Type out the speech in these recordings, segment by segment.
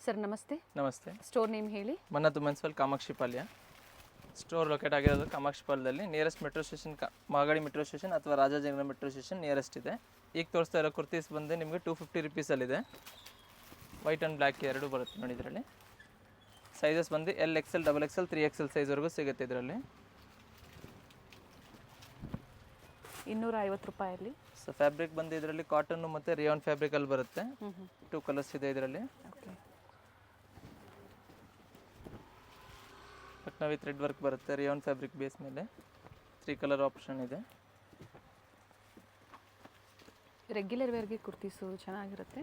Sir ನಮಸ್ತೆ. ನಮಸ್ತೆ. Store name ಹೇಳಿ. Mannat municipal Kamakshipalya. Store locate ಆಗಿರೋದು ಕಾಮಾಕ್ಷಿಪಾಳ್ಯದಲ್ಲಿ. Nearest metro station Magadi metro station ಅಥವಾ ರಾಜಾಜಿನಗರ ಮೆಟ್ರೋ ಸ್ಟೇಷನ್ ನಿಯರೆಸ್ಟ್ ಇದೆ. ಈಗ ತೋರಿಸ್ತಾ ಇರೋ ಕುರ್ತೀಸ್ ಬಂದು ನಿಮಗೆ 250 ರುಪೀಸಲ್ಲಿದೆ. ವೈಟ್ ಆ್ಯಂಡ್ ಬ್ಲ್ಯಾಕ್ ಎರಡು ಬರುತ್ತೆ ನೋಡಿ ಇದರಲ್ಲಿ. ಸೈಜಸ್ ಬಂದು LXL, XXL, 3XL ಸೈಜ್ವರೆಗೂ ಸಿಗುತ್ತೆ ಇದರಲ್ಲಿ. 250 ರೂಪಾಯಲ್ಲಿ. ಸೊ ಫ್ಯಾಬ್ರಿಕ್ ಬಂದು ಇದರಲ್ಲಿ ಕಾಟನ್ನು ಮತ್ತು ರಿಯಾನ್ ಫ್ಯಾಬ್ರಿಕಲ್ಲಿ ಬರುತ್ತೆ. 2 ಕಲರ್ಸ್ ಇದೆ ಇದರಲ್ಲಿ. ಲಕ್ನವಿ ಥ್ರೆಡ್ ವರ್ಕ್ ಬರುತ್ತೆ ರಿಯಾನ್ ಫ್ಯಾಬ್ರಿಕ್ ಬೇಸ್ ಮೇಲೆ. 3 ಕಲರ್ ಆಪ್ಷನ್ ಇದೆ. ರೆಗ್ಯುಲರ್ ವೇರ್ಗೆ ಕುರ್ತೀಸು ಚೆನ್ನಾಗಿರುತ್ತೆ.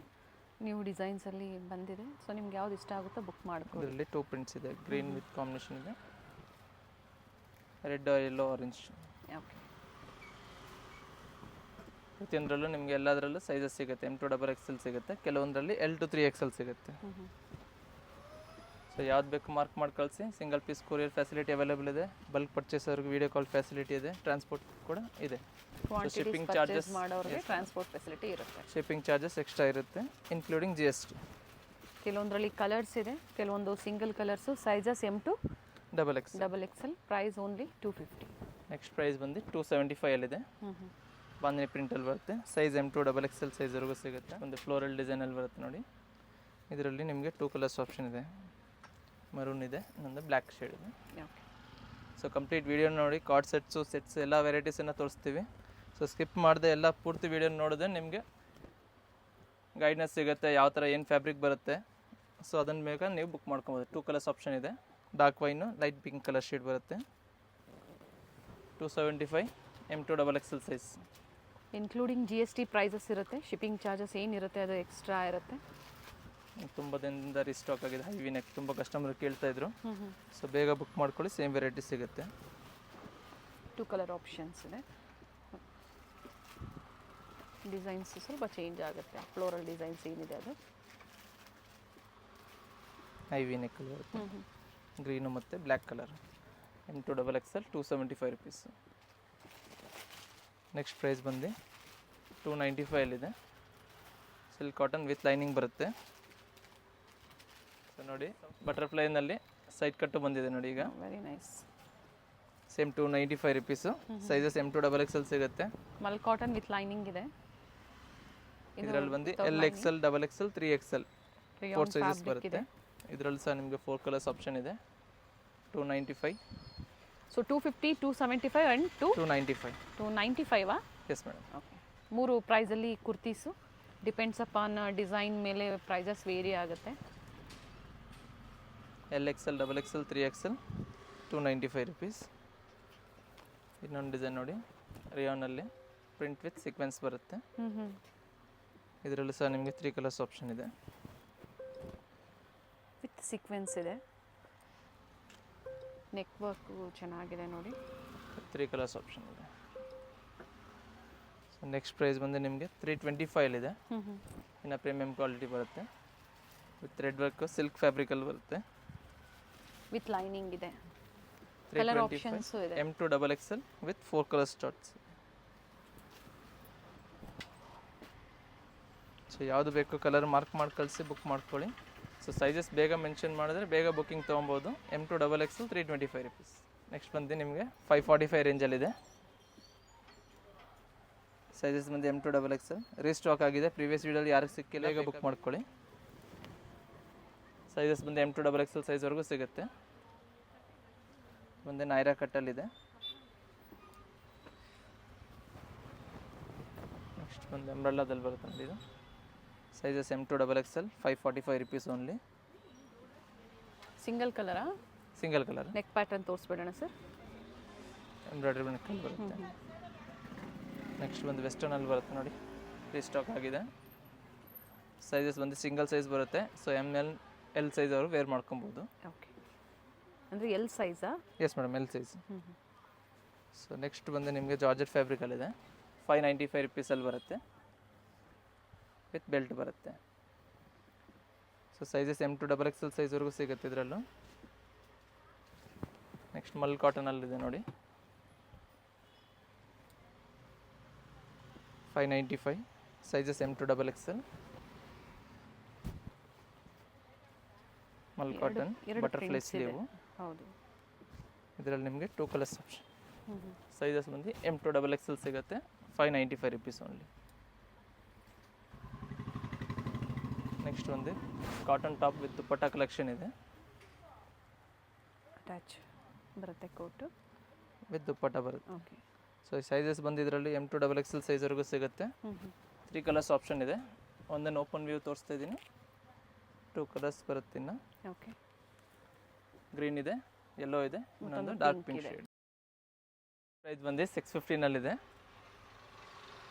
ನೀವು ಡಿಸೈನ್ಸಲ್ಲಿ ಬಂದಿದೆ. ಸೊ ನಿಮ್ಗೆ ಯಾವ್ದು ಇಷ್ಟ ಆಗುತ್ತೋ ಬುಕ್ ಮಾಡ್ಕೊಳ್ಳಿ. ಇದರಲ್ಲಿ 2 ಪ್ರಿಂಟ್ಸ್ ಇದೆ. ಗ್ರೀನ್ ವಿತ್ ಕಾಂಬಿನೇಷನ್ ಇದೆ, ರೆಡ್, ಯೆಲ್ಲೋ, ಆರೆಂಜ್. ಓಕೆ. ಪ್ರತಿಯೊಂದರಲ್ಲೂ ನಿಮಗೆ ಎಲ್ಲದರಲ್ಲೂ ಸೈಜಸ್ ಸಿಗುತ್ತೆ. M to XXL ಸಿಗುತ್ತೆ, ಕೆಲವೊಂದರಲ್ಲಿ L to 3XL ಸಿಗುತ್ತೆ. ಸೊ ಯಾವ್ದು ಬೇಕು ಮಾರ್ಕ್ ಮಾಡಿ ಕಳಿಸಿ. Single piece courier facility available ಇದೆ. ಬಲ್ಕ್ ಪರ್ಚೇಸರ್ಗೆ ವಿಡಿಯೋ ಕಾಲ್ ಫೆಸಿಲಿಟಿ ಇದೆ. ಟ್ರಾನ್ಸ್ಪೋರ್ಟ್ ಕೂಡ ಇದೆ. ಶಿಪ್ಪಿಂಗ್ ಚಾರ್ಜಸ್ ಮಾಡೋರಿಗೆ ಟ್ರಾನ್ಸ್ಪೋರ್ಟ್ ಫೆಸಿಲಿಟಿ ಇರುತ್ತೆ. ಶಿಪ್ಪಿಂಗ್ ಚಾರ್ಜಸ್ ಎಕ್ಸ್ಟ್ರಾ ಇರುತ್ತೆ, ಇನ್ಕ್ಲೂಡಿಂಗ್ GST. ಕೆಲವೊಂದರಲ್ಲಿ ಕಲರ್ಸ್ ಇದೆ, ಕೆಲವೊಂದು single colours. Sizes M to XXL. Price only 250. Next price ಬಂದು 275 ಅಲ್ಲಿದೆ. ಬಾಂಧನಿ ಪ್ರಿಂಟಲ್ಲಿ ಬರುತ್ತೆ. ಸೈಜ್ M to XXL ಸೈಜ್ವರೆಗೂ ಸಿಗುತ್ತೆ. ಒಂದು ಫ್ಲೋರಲ್ ಡಿಸೈನಲ್ಲಿ ಬರುತ್ತೆ ನೋಡಿ. ಇದರಲ್ಲಿ ನಿಮಗೆ 2 ಕಲರ್ಸ್ ಆಪ್ಷನ್ ಇದೆ. ಮರೂನ್ ಇದೆ, ಇನ್ನೊಂದು ಬ್ಲ್ಯಾಕ್ ಶೇಡ್ ಇದೆ. ಓಕೆ. ಸೊ ಕಂಪ್ಲೀಟ್ ವಿಡಿಯೋ ನೋಡಿ. ಕಾರ್ಡ್ ಸೆಟ್ಸ್ ಎಲ್ಲ ವೆರೈಟೀಸನ್ನು ತೋರಿಸ್ತೀವಿ. ಸೊ ಸ್ಕಿಪ್ ಮಾಡದೆ ಎಲ್ಲ ಪೂರ್ತಿ ವಿಡಿಯೋ ನೋಡಿದ್ರೆ ನಿಮಗೆ ಗೈಡ್ನೆಸ್ ಸಿಗುತ್ತೆ, ಯಾವ ಥರ ಏನು ಫ್ಯಾಬ್ರಿಕ್ ಬರುತ್ತೆ. ಸೊ ಅದನ್ನು ಬೇಕಾದ್ರೆ ನೀವು ಬುಕ್ ಮಾಡ್ಕೊಬೋದು. 2 ಕಲರ್ಸ್ ಆಪ್ಷನ್ ಇದೆ. Dark wine, light pink colour shade ಬರುತ್ತೆ. 275 M to XXL size. Including GST prices ಇರುತ್ತೆ. ಶಿಪ್ಪಿಂಗ್ ಚಾರ್ಜಸ್ ಏನಿರುತ್ತೆ ಅದು ಎಕ್ಸ್ಟ್ರಾ ಇರುತ್ತೆ. ತುಂಬ ದಿನದಿಂದ ರೀಸ್ಟಾಕ್ ಆಗಿದೆ ಹೈವಿ ನೆಕ್. ತುಂಬ ಕಸ್ಟಮರ್ ಕೇಳ್ತಾಯಿದ್ರು. ಸೊ ಬೇಗ ಬುಕ್ ಮಾಡ್ಕೊಳ್ಳಿ, ಸೇಮ್ ವೆರೈಟಿ ಸಿಗುತ್ತೆ. 2 ಕಲರ್ ಆಪ್ಷನ್ಸ್ ಇದೆ. ಡಿಸೈನ್ಸ್ ಸ್ವಲ್ಪ ಚೇಂಜ್ ಆಗುತ್ತೆ. ಫ್ಲೋರಲ್ ಡಿಸೈನ್ಸ್ ಏನಿದೆ ಅದು ಹೈವಿ ನೆಕ್ಕಲ್ಲಿ ಬರುತ್ತೆ. ಗ್ರೀನು ಮತ್ತು black colour. M to XXL 275 rupees. Next price ಬಂದು 295 ಸಿಲ್ಕ್ ಕಾಟನ್ ವಿತ್ ಲೈನಿಂಗ್ ಬರುತ್ತೆ. ಸೊ ನೋಡಿ ಬಟರ್ಫ್ಲೈನಲ್ಲಿ ಸೈಡ್ ಕಟ್ಟು ಬಂದಿದೆ ನೋಡಿ. ಈಗ very nice. Same 295 rupees. Sizes M to XXL ಸಿಗುತ್ತೆ. ಮಲ್ ಕಾಟನ್ ವಿತ್ ಲೈನಿಂಗ್ ಇದೆ. ಇದರಲ್ಲಿ ಬಂದು LXL, XXL, 3XL 4 ಸೈಜಸ್ ಬರುತ್ತೆ. ಇದರಲ್ಲಿ ಸಹ ನಿಮಗೆ 4 ಕಲರ್ಸ್ ಆಪ್ಷನ್ ಇದೆ. 295. So 250, 275 and 295. Yes madam. Okay. 3 ಪ್ರೈಸಲ್ಲಿ ಕುರ್ತೀಸು. ಡಿಪೆಂಡ್ಸ್ ಅಪಾನ್ ಡಿಸೈನ್ ಮೇಲೆ ಪ್ರೈಸಸ್ ವೇರಿ ಆಗುತ್ತೆ. LXL, XXL, 3XL 295 rupees. ಇನ್ನೊಂದು ಡಿಸೈನ್ ನೋಡಿ, ರಿಯಾನಲ್ಲಿ ಪ್ರಿಂಟ್ ವಿತ್ ಸೀಕ್ವೆನ್ಸ್ ಬರುತ್ತೆ. ಇದರಲ್ಲೂ ಸಹ ನಿಮಗೆ 3 ಕಲರ್ಸ್ ಆಪ್ಷನ್ ಇದೆ. ವಿತ್ ಸೀಕ್ವೆನ್ಸ್ ಇದೆ. ನೆಕ್ ವರ್ಕು ಚೆನ್ನಾಗಿದೆ ನೋಡಿ. 3 ಕಲರ್ಸ್ ಆಪ್ಷನ್ ಇದೆ. ಸೊ ನೆಕ್ಸ್ಟ್ ಪ್ರೈಸ್ ಬಂದು ನಿಮಗೆ 325 ಇದೆ. ಇನ್ನು ಪ್ರೀಮಿಯಂ ಕ್ವಾಲಿಟಿ ಬರುತ್ತೆ. ವಿತ್ ರೆಡ್ ವರ್ಕ್ ಸಿಲ್ಕ್ ಫ್ಯಾಬ್ರಿಕಲ್ಲಿ ಬರುತ್ತೆ. ವಿತ್ ಲೈನಿಂಗ್ ಇದೆ. ಕಲರ್ ಆಪ್ಷನ್ಸ್ ಇದೆ. M to XXL with 4 colour starts. So ಯಾವುದು ಬೇಕು ಕಲರ್ ಮಾರ್ಕ್ ಮಾಡಿ ಕಳಿಸಿ ಬುಕ್ ಮಾಡ್ಕೊಳ್ಳಿ. ಸೊ ಸೈಜಸ್ ಬೇಗ ಮೆನ್ಷನ್ ಮಾಡಿದ್ರೆ ಬೇಗ ಬುಕ್ಕಿಂಗ್ ತೊಗೊಬೋದು. M to XXL 325 rupees. Next ಬಂದು ನಿಮಗೆ 545 ರೇಂಜಲ್ಲಿದೆ. ಸೈಜಸ್ ಬಂದು M to XXL. ರೀಸ್ಟಾಕ್ ಆಗಿದೆ, ಪ್ರೀವಿಯಸ್ ವೀಡಿಯೋಲಿ ಯಾರಿಗೆ ಸಿಕ್ಕಿಲ್ಲ, ಬೇಗ ಬುಕ್ ಮಾಡ್ಕೊಳ್ಳಿ. ಸೈಜಸ್ ಬಂದು M to XXL ಸೈಜ್ವರೆಗೂ ಸಿಗುತ್ತೆ. ಮುಂದೆ ನೈರಾ ಕಟ್ಟಲ್ಲಿದೆ. ನೆಕ್ಸ್ಟ್ ಬಂದು ಅಂಬ್ರೆಲ್ಲಾದಲ್ಲಿ ಬರುತ್ತೆ ನೋಡಿ. ಇದು sizes M to XXL 545 rupees only. Single ಕಲರಾ? Single colour. ನೆಕ್ ಪ್ಯಾಟರ್ನ್ ತೋರಿಸ್ಬೇಡೋಣ ಸರ್. ಎಂಬ್ರಾಯ್ಡ್ರಿ ನೆಕ್ಕಲ್ಲಿ ಬರುತ್ತೆ. ನೆಕ್ಸ್ಟ್ ಬಂದು ವೆಸ್ಟರ್ನಲ್ಲಿ ಬರುತ್ತೆ ನೋಡಿ, ರೀಸ್ಟಾಕ್ ಆಗಿದೆ. ಸೈಜಸ್ ಬಂದು ಸಿಂಗಲ್ ಸೈಜ್ ಬರುತ್ತೆ. ಸೊ ML, L ಸೈಜ್ ಅವರು ವೇರ್ ಮಾಡ್ಕೊಬೋದು. ಓಕೆ. ಅಂದರೆ L ಸೈಜಾ? Yes madam, L size. So next ಬಂದು ನಿಮಗೆ ಜಾರ್ಜೆಟ್ ಫ್ಯಾಬ್ರಿಕಲ್ಲಿದೆ. 595 ರುಪೀಸಲ್ಲಿ ಬರುತ್ತೆ. ವಿತ್ ಬೆಲ್ಟ್ ಬರುತ್ತೆ. So sizes M to XXL ಸೈಜ್ವರೆಗೂ ಸಿಗುತ್ತೆ ಇದರಲ್ಲೂ. ನೆಕ್ಸ್ಟ್ ಮಲ್ ಕಾಟನಲ್ಲಿದೆ ನೋಡಿ. 595. Sizes M to XXL. Mul cotton ಎರಡು ಬಟರ್ಫ್ಲೈ prints ಇದೆ. ಸ್ಲೀವು. ಹೌದು. ಇದರಲ್ಲಿ ನಿಮಗೆ 2 ಕಲರ್ಸ್ ಆಪ್ಷನ್. ಸೈಜಸ್ ಬಂದು M2 XXL ಸಿಗುತ್ತೆ. 595 rupees ಓನ್ಲಿ. ನೆಕ್ಸ್ಟ್ ಒಂದು cotton top with dupatta collection ಇದೆ. ಅಟ್ಯಾಚ್ ಬರುತ್ತೆ ಕೋಟು. ವಿತ್ ದುಪ್ಪಟ್ಟ ಬರುತ್ತೆ. ಓಕೆ. ಸೊ ಈ ಸೈಜಸ್ ಬಂದು ಇದರಲ್ಲಿ M2 XXL ಸೈಜ್ವರೆಗೂ ಸಿಗುತ್ತೆ. 3 ಕಲರ್ಸ್ ಆಪ್ಷನ್ ಇದೆ. ಒಂದನ್ನು ಓಪನ್ ವ್ಯೂ ತೋರಿಸ್ತಾ ಇದ್ದೀನಿ. 2 ಕಲರ್ಸ್ ಬರುತ್ತೆ ಇನ್ನು. ಓಕೆ. ಗ್ರೀನ್ ಇದೆ, ಯೆಲ್ಲೋ ಇದೆ, ಇನ್ನೊಂದು ಡಾರ್ಕ್ ಪಿಂಕ್ ಶೇಡ್. ಪ್ರೈಸ್ ಬಂದು 650ನಲ್ಲಿದೆ.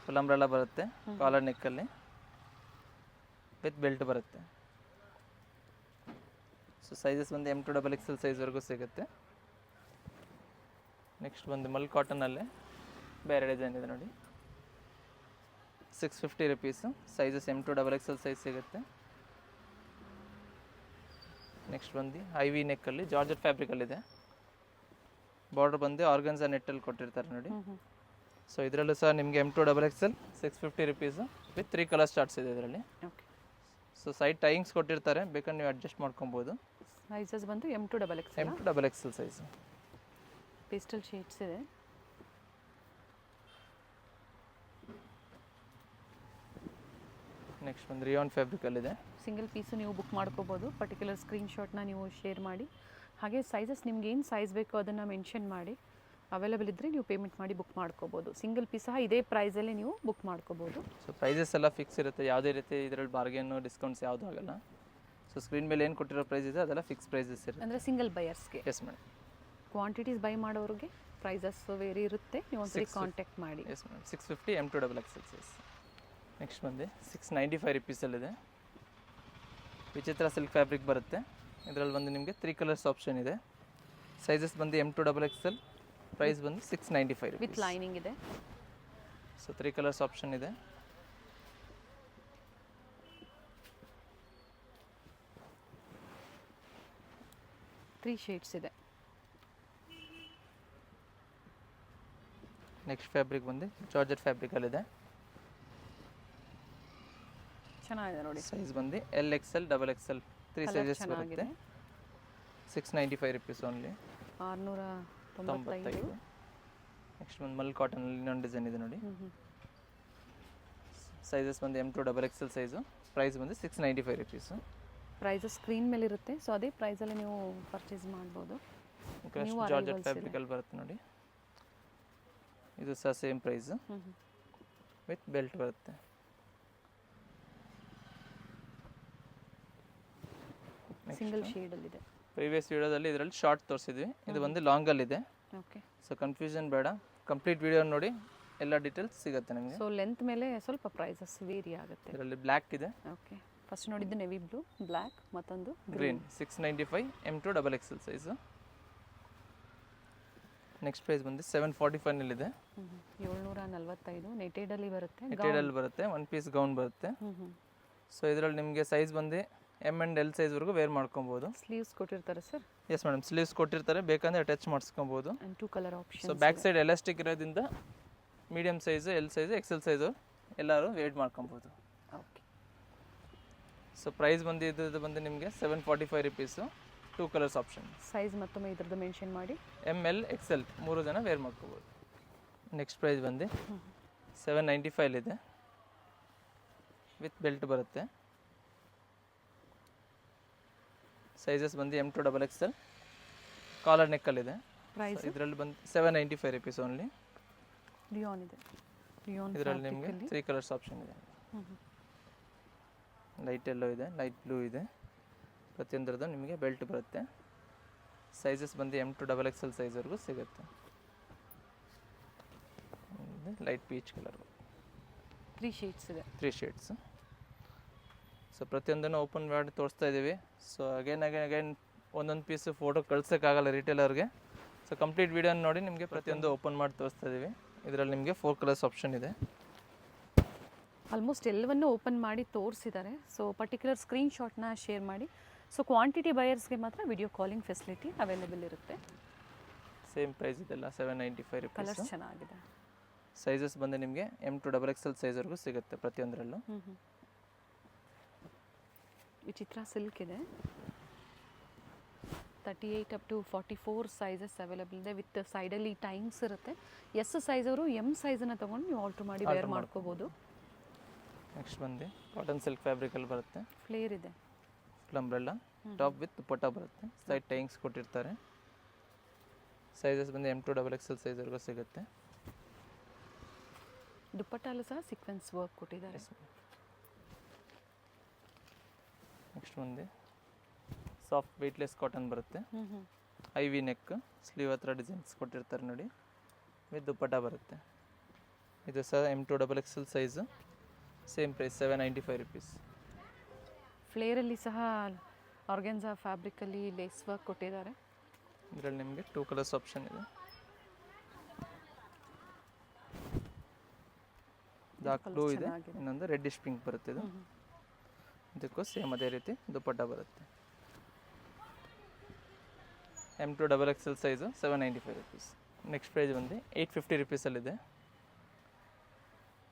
ಫುಲ್ ಅಂಬ್ರೆಲ್ಲ ಬರುತ್ತೆ, ಕಾಲರ್ ನೆಕ್ಕಲ್ಲಿ ವಿತ್ ಬೆಲ್ಟ್ ಬರುತ್ತೆ. ಸೊ ಸೈಜಸ್ ಬಂದು M2 XXL ಸೈಜ್ವರೆಗೂ ಸಿಗುತ್ತೆ. ನೆಕ್ಸ್ಟ್ ಬಂದು ಮಲ್ ಕಾಟನಲ್ಲೇ ಬೇರೆ ಡಿಸೈನ್ ಇದೆ ನೋಡಿ. 650 rupees. Sizes M2 XXL size ಸಿಗುತ್ತೆ. ನೆಕ್ಸ್ಟ್ ಬಂದು ಐವಿ ನೆಕ್ಕಲ್ಲಿ ಜಾರ್ಜೆಟ್ ಫ್ಯಾಬ್ರಿಕಲ್ಲಿದೆ. ಬಾರ್ಡರ್ ಬಂದು ಆರ್ಗನ್ಸಾ ನೆಟ್ಟಲ್ಲಿ ಕೊಟ್ಟಿರ್ತಾರೆ ನೋಡಿ. ಸೊ ಇದರಲ್ಲೂ ಸಹ ನಿಮಗೆ M2 XXL 650 rupees with 3 colour starts ಇದೆ ಇದರಲ್ಲಿ. ಓಕೆ. ಸೊ ಸೈಡ್ ಟೈಯಿಂಗ್ಸ್ ಕೊಟ್ಟಿರ್ತಾರೆ, ಬೇಕಾದ್ರೆ ನೀವು ಅಡ್ಜಸ್ಟ್ ಮಾಡ್ಕೊಬೋದು. ಸೈಜಸ್ ಬಂದು M2 XXL. M2 XXL size. Pastel shades ಇದೆ. ನೆಕ್ಸ್ಟ್ ಬಂದು ರಿಯಾನ್ ಫ್ಯಾಬ್ರಿಕಲ್ಲಿದೆ. ಸಿಂಗಲ್ ಪೀಸು ನೀವು ಬುಕ್ ಮಾಡ್ಕೋಬೋದು. ಪರ್ಟಿಕ್ಯುಲರ್ ಸ್ಕ್ರೀನ್ಶಾಟ್ನ ನೀವು ಶೇರ್ ಮಾಡಿ, ಹಾಗೆ ಸೈಜಸ್ ನಿಮ್ಗೆ ಏನು ಸೈಜ್ ಬೇಕೋ ಅದನ್ನು ಮೆನ್ಷನ್ ಮಾಡಿ, ಅವೈಲೇಬಲ್ ಇದ್ದರೆ ನೀವು ಪೇಮೆಂಟ್ ಮಾಡಿ ಬುಕ್ ಮಾಡ್ಕೋಬೋದು. ಸಿಂಗಲ್ ಪೀಸ್ ಸಹ ಇದೇ ಪ್ರೈಸಲ್ಲಿ ನೀವು ಬುಕ್ ಮಾಡ್ಕೋಬೋದು. ಸೊ ಪ್ರೈಸಸ್ ಎಲ್ಲ ಫಿಕ್ಸ್ ಇರುತ್ತೆ, ಯಾವುದೇ ರೀತಿ ಇದರಲ್ಲಿ ಬಾರ್ಗೇನು ಡಿಸ್ಕೌಂಟ್ಸ್ ಯಾವುದೂ ಆಗಲ್ಲ. ಸೊ ಸ್ಕ್ರೀನ್ ಮೇಲೆ ಏನು ಕೊಟ್ಟಿರೋ ಪ್ರೈಸ್ ಇದೆ ಅದೆಲ್ಲ ಫಿಕ್ಸ್ ಪ್ರೈಸಸ್ ಇರುತ್ತೆ. ಅಂದರೆ ಸಿಂಗಲ್ ಬಯರ್ಸ್ಗೆ. Yes madam. ಕ್ವಾಂಟಿಟೀಸ್ ಬೈ ಮಾಡೋರಿಗೆ ಪ್ರೈಸಸ್ ವೇರಿ ಇರುತ್ತೆ, ನೀವು ಒಂದ್ಸರಿ ಕಾಂಟ್ಯಾಕ್ಟ್ ಮಾಡಿ. Yes madam. 650 M2 XXL size. Next ಬಂದು 695 rupeesಲ್ಲಿದೆ. ವಿಚಿತ್ರ ಸಿಲ್ಕ್ ಫ್ಯಾಬ್ರಿಕ್ ಬರುತ್ತೆ. ಇದರಲ್ಲಿ ಬಂದು ನಿಮಗೆ 3 ಕಲರ್ಸ್ ಆಪ್ಷನ್ ಇದೆ. ಸೈಜಸ್ ಬಂದು M2 XXL. ಪ್ರೈಸ್ ಬಂದು 695 rupees. ವಿತ್ ಲೈನಿಂಗ್ ಇದೆ. ಸೊ 3 ಕಲರ್ಸ್ ಆಪ್ಷನ್ ಇದೆ. ತ್ರೀ ಶೇಡ್ಸ್ ಇದೆ. ನೆಕ್ಸ್ಟ್ ಫ್ಯಾಬ್ರಿಕ್ ಬಂದು ಜಾರ್ಜೆಟ್ ಫ್ಯಾಬ್ರಿಕಲ್ಲಿದೆ. ಚೆನ್ನಾಗಿದೆ ನೋಡಿ. ಸೈಜ್ ಬಂದು LXL XXL 3 ಸೈಜಸ್ ಬರುತ್ತೆ. 695 rupees ಓನ್ಲಿ. 695. ನೆಕ್ಸ್ಟ್ ಬಂದು ಮಲ್ ಕಾಟನಲ್ಲಿ ಇನ್ನೊಂದು ಡಿಸೈನ್ ಇದೆ ನೋಡಿ. ಸೈಜಸ್ ಬಂದು M2 XXL ಸೈಜು. ಪ್ರೈಸ್ ಬಂದು 695 rupees. ಪ್ರೈಸಸ್ ಸ್ಕ್ರೀನ್ ಮೇಲೆ ಇರುತ್ತೆ, ಸೊ ಅದೇ ಪ್ರೈಸಲ್ಲಿ ನೀವು ಪರ್ಚೇಸ್ ಮಾಡ್ಬೋದು. ಜಾರ್ಜೆಟ್ ಫ್ಯಾಬ್ರಿಕಲ್ಲಿ ಬರುತ್ತೆ ನೋಡಿ. ಇದು ಸಹ ಸೇಮ್ ಪ್ರೈಸ್ ವಿತ್ ಬೆಲ್ಟ್ ಬರುತ್ತೆ. ಸಿಂಗಲ್ ಶೇಡಲ್ಲಿದೆ. ಪ್ರೀವಿಯಸ್ ವಿಡಿಯೋದಲ್ಲಿ ಇದರಲ್ಲಿ ಶಾರ್ಟ್ ತೋರಿಸಿದ್ವಿ, ಇದು ಬಂದು ಲಾಂಗಲ್ಲಿದೆ. ಓಕೆ. ಸೊ ಕನ್ಫ್ಯೂಷನ್ ಬೇಡ, ಕಂಪ್ಲೀಟ್ ವಿಡಿಯೋ ನೋಡಿ ಎಲ್ಲ ಡೀಟೇಲ್ಸ್ ಸಿಗುತ್ತೆ ನಿಮಗೆ. ಸೊ ಲೆಂತ್ ಮೇಲೆ ಸ್ವಲ್ಪ ಪ್ರೈಸಸ್ ವೇರಿ ಆಗುತ್ತೆ. ಇದರಲ್ಲಿ ಬ್ಲ್ಯಾಕ್ ಇದೆ. ಓಕೆ. ಫಸ್ಟ್ ನೋಡಿದ್ದು ನೆವಿ ಬ್ಲೂ, ಬ್ಲ್ಯಾಕ್, ಮತ್ತೊಂದು green. 695 M2 XXL size. Next price ಬಂದು 745ನಲ್ಲಿದೆ. 745 ನೆಟೆಡಲ್ಲಿ ಬರುತ್ತೆ. ನೆಟೆಡಲ್ಲಿ ಬರುತ್ತೆ, ಒನ್ ಪೀಸ್ ಗೌನ್ ಬರುತ್ತೆ. ಸೊ ಇದರಲ್ಲಿ ನಿಮಗೆ ಸೈಜ್ ಬಂದು M and L ಸೈಜ್ವರೆಗೂ ವೇರ್ ಮಾಡ್ಕೊಬೋದು. ಸ್ಲೀವ್ಸ್ ಕೊಟ್ಟಿರ್ತಾರೆ ಸರ್. ಎಸ್ ಮೇಡಮ್, ಸ್ಲೀವ್ಸ್ ಕೊಟ್ಟಿರ್ತಾರೆ, ಬೇಕಂದ್ರೆ ಅಟ್ಯಾಚ್ ಮಾಡಿಸ್ಕೊಬೋದು. 2 colour option. So back side elastic ಇರೋದ್ರಿಂದ medium size, L size, XL size ಎಲ್ಲರೂ ವೇಟ್ ಮಾಡ್ಕೊಬೋದು. ಓಕೆ. ಸೊ ಪ್ರೈಸ್ ಬಂದು ಇದ್ರದ್ದು ಬಂದು ನಿಮಗೆ 745 rupees. 2 colours option. ಸೈಜ್ ಮತ್ತೊಮ್ಮೆ ಇದ್ರದ್ದು ಮೆನ್ಷನ್ ಮಾಡಿ. ML XL 3 ಜನ ವೇರ್ ಮಾಡ್ಕೋಬೋದು. ನೆಕ್ಸ್ಟ್ ಪ್ರೈಸ್ ಬಂದು 795 ಇದೆ. ವಿತ್ ಬೆಲ್ಟ್ ಬರುತ್ತೆ. ಸೈಜಸ್ ಬಂದು M2 XXL. ಕಾಲರ್ ನೆಕ್ಕಲ್ಲಿದೆ. ಪ್ರೈಸ್ ಇದರಲ್ಲಿ ಬಂದು 795 rupees ಓನ್ಲಿ. ರಿಯಾನ್ ಇದೆ. ರಿಯಾನ್ ಇದರಲ್ಲಿ ನಿಮಗೆ 3 ಕಲರ್ಸ್ ಆಪ್ಷನ್ ಇದೆ. ಲೈಟ್ ಎಲ್ಲೋ ಇದೆ, ಲೈಟ್ ಬ್ಲೂ ಇದೆ. ಪ್ರತಿಯೊಂದರದ್ದು ನಿಮಗೆ ಬೆಲ್ಟ್ ಬರುತ್ತೆ. ಸೈಜಸ್ ಬಂದು M2 XXL ಸೈಜ್ವರೆಗೂ ಸಿಗುತ್ತೆ. Light peach colour. 3 ಶೇಡ್ಸ್ ಇದೆ. 3 ಶೇಡ್ಸ್. ಸೊ ಪ್ರತಿಯೊಂದನ್ನು ಓಪನ್ ಮಾಡಿ ತೋರಿಸ್ತಾ ಇದ್ದೀವಿ. ಸೊ ಅಗೇನ್ ಒಂದೊಂದು ಪೀಸ್ ಫೋಟೋ ಕಳ್ಸೋಕ್ಕಾಗಲ್ಲ ರಿಟೇಲರ್ಗೆ. ಸೊ ಕಂಪ್ಲೀಟ್ ವೀಡಿಯೋನ ನೋಡಿ ನಿಮಗೆ ಪ್ರತಿಯೊಂದು ಓಪನ್ ಮಾಡಿ ತೋರಿಸ್ತಾ ಇದ್ದೀವಿ. ಇದರಲ್ಲಿ ನಿಮಗೆ 4 ಕಲರ್ಸ್ ಆಪ್ಷನ್ ಇದೆ. ಆಲ್ಮೋಸ್ಟ್ ಎಲ್ಲವನ್ನೂ ಓಪನ್ ಮಾಡಿ ತೋರಿಸಿದ್ದಾರೆ. ಸೊ ಪರ್ಟಿಕ್ಯುಲರ್ ಸ್ಕ್ರೀನ್ಶಾಟ್ನ ಶೇರ್ ಮಾಡಿ. ಸೊ ಕ್ವಾಂಟಿಟಿ ಬಯರ್ಸ್ಗೆ ಮಾತ್ರ ವಿಡಿಯೋ ಕಾಲಿಂಗ್ ಫೆಸಿಲಿಟಿ ಅವೈಲೇಬಲ್ ಇರುತ್ತೆ. ಸೇಮ್ ಪ್ರೈಸ್ ಇದೆಲ್ಲ 795 rupees. ಕಲರ್ಸ್ ಚೆನ್ನಾಗಿದೆ. ಸೈಜಸ್ ಬಂದು ನಿಮಗೆ M2 XXL ಸೈಜ್ವರೆಗೂ ಸಿಗುತ್ತೆ ಪ್ರತಿಯೊಂದರಲ್ಲೂ. ವಿಚಿತ್ರ ಸಿಲ್ಕ್ ಇದೆ. 38 ಅಪ್ ಟು 44 ಸೈಜಸ್ ಅವೈಲೇಬಲ್ ಇದೆ. ವಿತ್ ಸೈಡಲ್ಲಿ ಟೈಮ್ಸ್ ಇರುತ್ತೆ. ಎಸ್ ಸೈಜ್ ಅವರು ಎಮ್ ಸೈಜನ್ನು ತೊಗೊಂಡು ನೀವು ಆಲ್ಟ್ರ್ ಮಾಡಿ ವೇರ್ ಮಾಡ್ಕೋಬೋದು. ನೆಕ್ಸ್ಟ್ ಬಂದು ಕಾಟನ್ ಸಿಲ್ಕ್ ಫ್ಯಾಬ್ರಿಕಲ್ಲಿ ಬರುತ್ತೆ. ಫ್ಲೇರ್ ಇದೆ, full umbrella, top with dupatta ಬರುತ್ತೆ. ಸೈಡ್ ಟೈಂಗ್ಸ್ ಕೊಟ್ಟಿರ್ತಾರೆ. ಸೈಜಸ್ ಬಂದು M2XXL ಸೈಜ್ವರೆಗೂ ಸಿಗುತ್ತೆ. ದುಪ್ಪಟ್ಟಲ್ಲೂ ಸಹ ಸೀಕ್ವೆನ್ಸ್ ವರ್ಕ್ ಕೊಟ್ಟಿದ್ದಾರೆ. ನೆಕ್ಸ್ಟ್ ಬಂದು ಸಾಫ್ಟ್ ವೆಯ್ಟ್ಲೆಸ್ ಕಾಟನ್ ಬರುತ್ತೆ. ಐವಿ ನೆಕ್, ಸ್ಲೀವ್ ಹತ್ರ ಡಿಸೈನ್ಸ್ ಕೊಟ್ಟಿರ್ತಾರೆ ನೋಡಿ, ವಿತ್ ದುಪ್ಪಟ್ಟ ಬರುತ್ತೆ. ಇದು ಸಹ M2XXL size. Same price 795 rupees. ಫ್ಲೇರಲ್ಲಿ ಸಹ ಆರ್ಗೆನ್ಸಾ ಫ್ಯಾಬ್ರಿಕಲ್ಲಿ ಲೇಸ್ ವರ್ಕ್ ಕೊಟ್ಟಿದ್ದಾರೆ. ಇದರಲ್ಲಿ ನಿಮಗೆ 2 ಕಲರ್ಸ್ ಆಪ್ಷನ್ ಇದೆ. ಡಾರ್ಕ್ ಬ್ಲೂ ಇದೆ, ಇನ್ನೊಂದು ರೆಡ್ಡಿಶ್ ಪಿಂಕ್ ಬರುತ್ತೆ. ಇದು ಇದಕ್ಕೂ ಸೇಮ್ ಅದೇ ರೀತಿ ದುಪಟ್ಟ ಬರುತ್ತೆ. M2XXL size 795 rupees. Next price ಬಂದು 850 ರುಪೀಸಲ್ಲಿದೆ.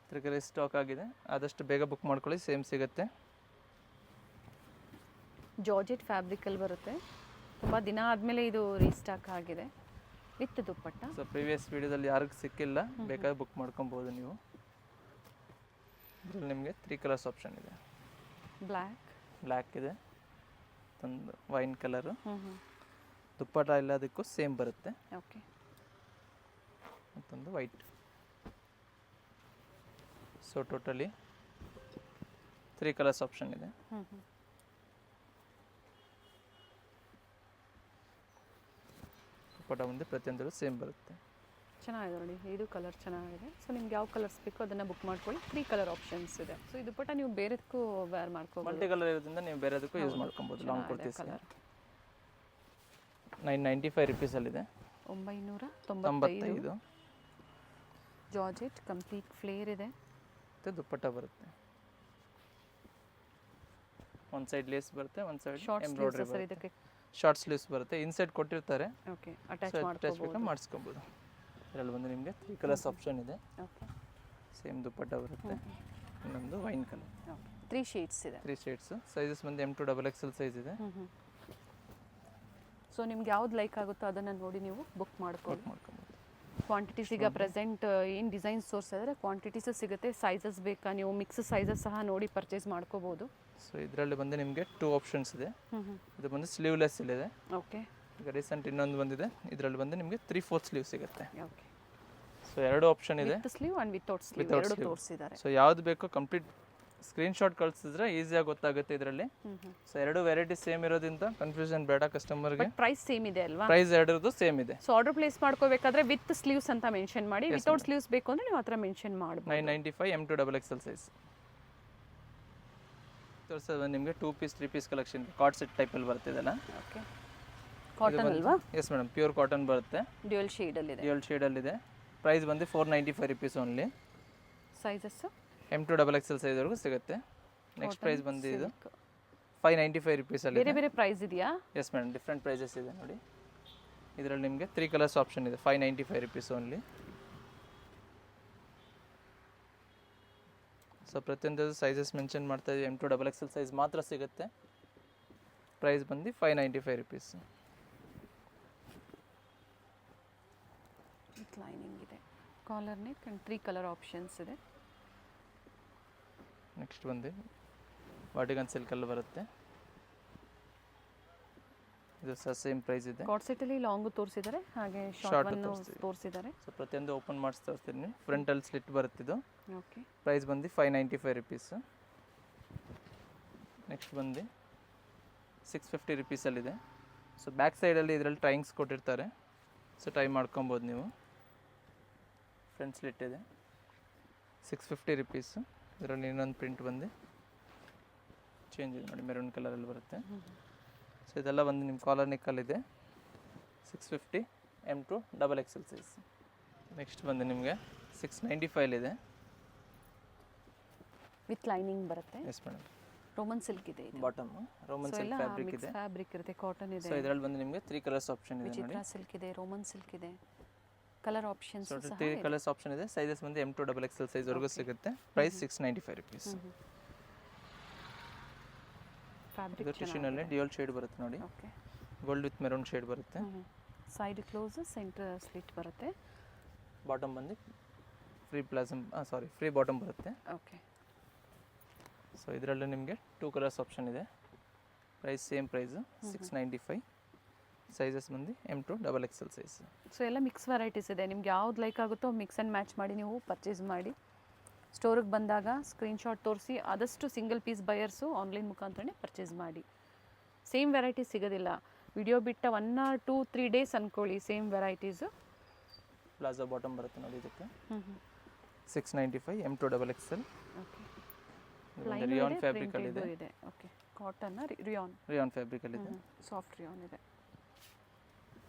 ಇದ್ರ ಸ್ಟಾಕ್ ಆಗಿದೆ, ಆದಷ್ಟು ಬೇಗ ಬುಕ್ ಮಾಡ್ಕೊಳ್ಳಿ, ಸೇಮ್ ಸಿಗುತ್ತೆ. ಜಾರ್ಜೆಟ್ ಫ್ಯಾಬ್ರಿಕಲ್ಲಿ ಬರುತ್ತೆ. ತುಂಬ ದಿನ ಆದಮೇಲೆ ಇದು ರೀಸ್ಟಾಕ್ ಆಗಿದೆ ವಿತ್ ದುಪ್ಪಟ್ಟ. ಸೊ ಪ್ರೀವಿಯಸ್ ವೀಡಿಯೋದಲ್ಲಿ ಯಾರಿಗೂ ಸಿಕ್ಕಿಲ್ಲ, ಬೇಕಾದ್ರೆ ಬುಕ್ ಮಾಡ್ಕೊಬೋದು ನೀವು. ಇದರಲ್ಲಿ ನಿಮಗೆ 3 ಕಲರ್ಸ್ ಆಪ್ಷನ್ ಇದೆ. ಬ್ಲ್ಯಾಕ್ ಇದೆ, ಒಂದು ವೈನ್ ಕಲರು, ದುಪ್ಪಟ್ಟ ಎಲ್ಲದಕ್ಕೂ ಸೇಮ್ ಬರುತ್ತೆ. ಓಕೆ, ಮತ್ತೊಂದು white. So totally 3 colours option ಇದೆ. ದುಪ್ಪಟ್ಟ ಮುಂದೆ ಪ್ರತಿಯೊಂದರಲ್ಲೂ ಸೇಮ್ ಬರುತ್ತೆ. ಚೆನ್ನಾಗಿದೆ ನೋಡಿ, ಇದು ಕಲರ್ ಚೆನ್ನಾಗಿದೆ. ಸೊ ನಿಮ್ಗೆ ಯಾವ ಕಲರ್ಸ್ ಬೇಕೋ ಅದನ್ನು ಬುಕ್ ಮಾಡ್ಕೊಳ್ಳಿ. 3 ಕಲರ್ ಆಪ್ಷನ್ಸ್ ಇದೆ. ಸೊ ಇದು ದುಪ್ಪಟ್ಟ ನೀವು ಬೇರೆದಕ್ಕೂ ವೇರ್ ಮಾಡ್ಕೋಬೋದು. ಮಲ್ಟಿ ಕಲರ್ ಇರೋದ್ರಿಂದ ನೀವು ಬೇರೆದಕ್ಕೂ ಯೂಸ್ ಮಾಡ್ಕೊಬೋದು. ಲಾಂಗ್ ಕುರ್ತೀಸ್ ಕಲರ್ 995 ರುಪೀಸಲ್ಲಿದೆ. 995. ಜಾರ್ಜೆಟ್ ಕಂಪ್ಲೀಟ್ ಫ್ಲೇರ್ ಇದೆ ಮತ್ತು ದುಪ್ಪಟ್ಟ ಬರುತ್ತೆ. ಒಂದು ಸೈಡ್ ಲೇಸ್ ಬರುತ್ತೆ, ಒಂದು ಸೈಡ್ ಎಂಬ್ರಾಯ್ಡ್ರಿ ಬರುತ್ತೆ. ಶಾರ್ಟ್ ಸ್ಲೀವ್ಸ್ ಬರುತ್ತೆ, ಇನ್ಸೈಡ್ ಕೊಟ್ಟಿರ್ತಾರೆ. ಓಕೆ, ಅಟ್ಯಾಚ್ ಮಾಡಿಸ್ಕೊಬೋದು. ಇದರಲ್ಲಿ ಬಂದು ನಿಮಗೆ 3 ಕಲರ್ಸ್ ಆಪ್ಷನ್ ಇದೆ. ಓಕೆ, ಸೇಮ್ ದುಪ್ಪಟ್ಟ ಬರುತ್ತೆ. ಇನ್ನೊಂದು ವೈನ್ ಕಲರ್. 3 ಶೇಡ್ಸ್ ಇದೆ. 3 ಶೇಡ್ಸ್. ಸೈಜಸ್ ಬಂದು M2XXL ಸೈಜ್ ಇದೆ. ಸೊ ನಿಮ್ಗೆ ಯಾವ್ದು ಲೈಕ್ ಆಗುತ್ತೋ ಅದನ್ನು ನೋಡಿ ನೀವು ಬುಕ್ ಮಾಡ್ಕೊಬೋದು. ಕ್ವಾಂಟಿಟೀಸ್ ಈಗ ಪ್ರೆಸೆಂಟ್ ಏನು ಡಿಸೈನ್ಸ್ ತೋರಿಸಿದ್ರೆ ಕ್ವಾಂಟಿಟೀಸು ಸಿಗುತ್ತೆ. ಸೈಜಸ್ ಬೇಕಾ ನೀವು ಮಿಕ್ಸ್ ಸೈಜಸ್ ಸಹ ನೋಡಿ ಪರ್ಚೇಸ್ ಮಾಡ್ಕೋಬೋದು. ಸೊ ಇದರಲ್ಲಿ ಬಂದು ನಿಮಗೆ 2 ಆಪ್ಷನ್ಸ್ ಇದೆ. ಇದು ಬಂದು ಸ್ಲೀವ್ಲೆಸ್ ಇದೆ. ಓಕೆ, ಈಗ ರೀಸೆಂಟ್ ಇನ್ನೊಂದು ಬಂದಿದೆ, ಇದರಲ್ಲಿ ಬಂದು ನಿಮಗೆ 3/4 ಸ್ಲೀವ್ ಸಿಗುತ್ತೆ. ಓಕೆ. ಸೊ 2 ಆಪ್ಷನ್ ಇದೆ, with sleeve and without sleeve ಎರಡು ತೋರಿಸಿದ್ದಾರೆ. ಸೊ ಯಾವ್ದು ಬೇಕೋ ಕಂಪ್ಲೀಟ್ ಸ್ಕ್ರೀನ್ಶಾಟ್ ಕಳಿಸಿದ್ರೆ ಈಸಿಯಾಗಿ ಗೊತ್ತಾಗುತ್ತೆ ಇದರಲ್ಲಿ. ಸೊ 2 ವೆರೈಟಿ ಸೇಮ್ ಇರೋದ್ರಿಂದ ಕನ್ಫ್ಯೂಷನ್ ಬೇಡ ಕಸ್ಟಮರ್ಗೆ. ಪ್ರೈಸ್ ಸೇಮ್ ಇದೆ ಅಲ್ವಾ? ಪ್ರೈಸ್ ಎರಡರದ್ದು ಸೇಮ್ ಇದೆ. ಸೊ ಆರ್ಡರ್ ಪ್ಲೇಸ್ ಮಾಡ್ಕೋಬೇಕಾದ್ರೆ ವಿತ್ ಸ್ಲೀವ್ಸ್ ಅಂತ ಮೆನ್ಷನ್ ಮಾಡಿ, ವಿತೌಟ್ ಸ್ಲೀವ್ಸ್ ಬೇಕು ಅಂದ್ರೆ ನೀವು ಆ ಥರ ಮೆನ್ಷನ್ ಮಾಡಬಹುದು. 995 M2XXL ಸೈಜ್. ತೋರಿಸೋದು ನಿಮಗೆ 2 piece 3 piece collection coord set ಟೈಪಲ್ಲಿ ಬರ್ತಿದೆಲ್ಲ. ಓಕೆ, ಕಾಟನ್ ಅಲ್ವಾ? ಎಸ್ ಮೇಡಮ್, ಪ್ಯೂರ್ ಕಾಟನ್ ಬರುತ್ತೆ. ಡ್ಯುಯಲ್ ಶೇಡಲ್ಲಿದೆ. ಡ್ಯುಯಲ್ ಶೇಡಲ್ಲಿದೆ. ಪ್ರೈಸ್ ಬಂದು 495 ರುಪೀಸ್ ಓನ್ಲಿ. ಸೈಜಸ್ M2XXL ಸೈಜ್ವರೆಗೂ ಸಿಗುತ್ತೆ. ನೆಕ್ಸ್ಟ್ ಪ್ರೈಸ್ ಬಂದು ಇದು 595 ರುಪೀಸಲ್ಲಿ. ಬೇರೆ ಬೇರೆ ಪ್ರೈಸ್ ಇದೆಯಾ? ಎಸ್ ಮೇಡಮ್, ಡಿಫ್ರೆಂಟ್ ಪ್ರೈಸಸ್ ಇದೆ ನೋಡಿ. ಇದರಲ್ಲಿ ನಿಮಗೆ 3 ಕಲರ್ಸ್ ಆಪ್ಷನ್ ಇದೆ. 595 ರುಪೀಸ್ ಓನ್ಲಿ. ಸೊ ಪ್ರತಿಯೊಂದು ಸೈಜಸ್ ಮೆನ್ಷನ್ ಮಾಡ್ತಾ ಇದ್ದೀವಿ. M2XXL ಸೈಜ್ ಮಾತ್ರ ಸಿಗುತ್ತೆ. ಪ್ರೈಸ್ ಬಂದು 595 ರುಪೀಸ್. ಲೈನಿಂಗ್ ಇದೆ, collar neck and 3 colour options ಇದೆ. ನೆಕ್ಸ್ಟ್ ಬಂದು ವಾಟಿಗನ್ ಸಿಲ್ಕಲ್ಲಿ ಬರುತ್ತೆ. ಇದು ಸಹ ಸೇಮ್ ಪ್ರೈಸ್ ಇದೆ. ಕಾರ್ಡ್ ಸೆಟ್ಟಲ್ಲಿ ಲಾಂಗು ತೋರಿಸಿದ್ದಾರೆ, ಹಾಗೆ ಶಾರ್ಟ್ ಒನ್ ತೋರಿಸಿದ್ದಾರೆ. ಸೊ ಪ್ರತಿಯೊಂದು ಓಪನ್ ಮಾಡಿಸಿ ತೋರಿಸ್ತೀನಿ. ಫ್ರಂಟಲ್ಲಿ ಸ್ಲಿಟ್ ಬರುತ್ತಿದ್ದು. ಓಕೆ, ಪ್ರೈಸ್ ಬಂದು 595 ರುಪೀಸ್. ನೆಕ್ಸ್ಟ್ ಬಂದು 650 ರುಪೀಸಲ್ಲಿದೆ. ಸೊ ಬ್ಯಾಕ್ ಸೈಡಲ್ಲಿ ಇದರಲ್ಲಿ ಟೈಂಗ್ಸ್ ಕೊಟ್ಟಿರ್ತಾರೆ. ಸೊ ಟೈ ಮಾಡ್ಕೊಬೋದು ನೀವು. ಫ್ರಂಟ್ ಸ್ಲಿಟ್ ಇದೆ. 650 ರುಪೀಸು. ಇದರಲ್ಲಿ ಇನ್ನೊಂದು ಪ್ರಿಂಟ್ ಬಂದು ಚೇಂಜ್ ಇದೆ ನೋಡಿ, ಮೆರೂನ್ ಕಲರಲ್ಲಿ ಬರುತ್ತೆ. ಸೊ ಇದೆಲ್ಲ ಬಂದು ನಿಮ್ಮ ಕಾಲರ್ ನೆಕ್ಕಲ್ಲಿದೆ. 650 M2XXL size. ನೆಕ್ಸ್ಟ್ ಬಂದು ನಿಮಗೆ 695 ಇದೆ. ವಿತ್ ಲೈನಿಂಗ್ ಬರುತ್ತೆ. ಎಸ್ ಮೇಡಮ್, ರೋಮನ್ ಸಿಲ್ಕ್ ಇದೆ. ಇದು ಬಾಟಮ್ ರೋಮನ್ ಸಿಲ್ಕ್ ಫ್ಯಾಬ್ರಿಕ್ ಇದೆ. ಫ್ಯಾಬ್ರಿಕ್ ಇರುತ್ತೆ, ಕಾಟನ್ ಇದೆ. ಸೊ ಇದರಲ್ಲಿ ಬಂದು ನಿಮಗೆ 3 ಕಲರ್ಸ್ ಆಪ್ಷನ್ ಇದೆ ನೋಡಿ. ವಿಚಿತ್ರ ಸಿಲ್ಕ್ ಇದೆ, ರೋಮನ್ ಸಿಲ್ಕ್ ಇದೆ, ಕಲರ್ ಆಪ್ಷನ್ಸ್ ಸಹ 3 ಕಲರ್ಸ್ ಆಪ್ಷನ್ ಇದೆ. ಸೈಜಸ್ ಬಂದು M2XXL ಸೈಜ್ ವರೆಗೂ ಸಿಗುತ್ತೆ. Price 695 rupees. ಫ್ಯಾಬ್ರಿಕ್ ಟಿಶ್ಯೂನಲ್ಲಿ ಡ್ಯುಯಲ್ ಶೇಡ್ ಬರುತ್ತೆ ನೋಡಿ. Okay, gold with maroon shade ಬರುತ್ತೆ. ಸೈಡ್ ಕ್ಲೋಸ್, ಸೆಂಟರ್ ಸ್ಲಿಟ್ ಬರುತ್ತೆ. ಬಾಟಮ್ ಬಂದು ಫ್ರೀ ಬಾಟಮ್ ಬರುತ್ತೆ. ಓಕೆ. ಸೊ ಇದರಲ್ಲಿ ನಿಮಗೆ 2 ಕಲರ್ಸ್ ಆಪ್ಷನ್ ಇದೆ. Price same price 695. ಸೈಜಸ್ ಬಂದು M2 XXL ಸೈಜ್. ಸೊ ಎಲ್ಲ ಮಿಕ್ಸ್ ವೆರೈಟೀಸ್ ಇದೆ. ನಿಮ್ಗೆ ಯಾವ್ದು ಲೈಕ್ ಆಗುತ್ತೋ ಮಿಕ್ಸ್ ಆ್ಯಂಡ್ ಮ್ಯಾಚ್ ಮಾಡಿ ನೀವು ಪರ್ಚೇಸ್ ಮಾಡಿ. ಸ್ಟೋರಿಗೆ ಬಂದಾಗ ಸ್ಕ್ರೀನ್ಶಾಟ್ ತೋರಿಸಿ, ಆದಷ್ಟು ಸಿಂಗಲ್ ಪೀಸ್ ಬಯರ್ಸು ಆನ್ಲೈನ್ ಮುಖಾಂತರನೇ ಪರ್ಚೇಸ್ ಮಾಡಿ. ಸೇಮ್ ವೆರೈಟೀಸ್ ಸಿಗೋದಿಲ್ಲ. ವಿಡಿಯೋ ಬಿಟ್ಟ 1 or 2-3 ಡೇಸ್ ಅಂದ್ಕೊಳ್ಳಿ ಸೇಮ್ ವೆರೈಟೀಸು. ಪ್ಲಾಜೋ ಬಾಟಮ್ ಬರುತ್ತೆ ನೋಡಿ ಇದಕ್ಕೆ. 695 M2 XXL. ಓಕೆ. ರಿಯಾನ್ ಫ್ಯಾಬ್ರಿಕಲ್ಲಿ ಇದೆ. ಓಕೆ. ಕಾಟನ್ ರಿಯಾನ್ ಫ್ಯಾಬ್ರಿಕಲ್ಲಿ ಇದೆ. ಸಾಫ್ಟ್ ರಿಯಾನ್ ಇದೆ.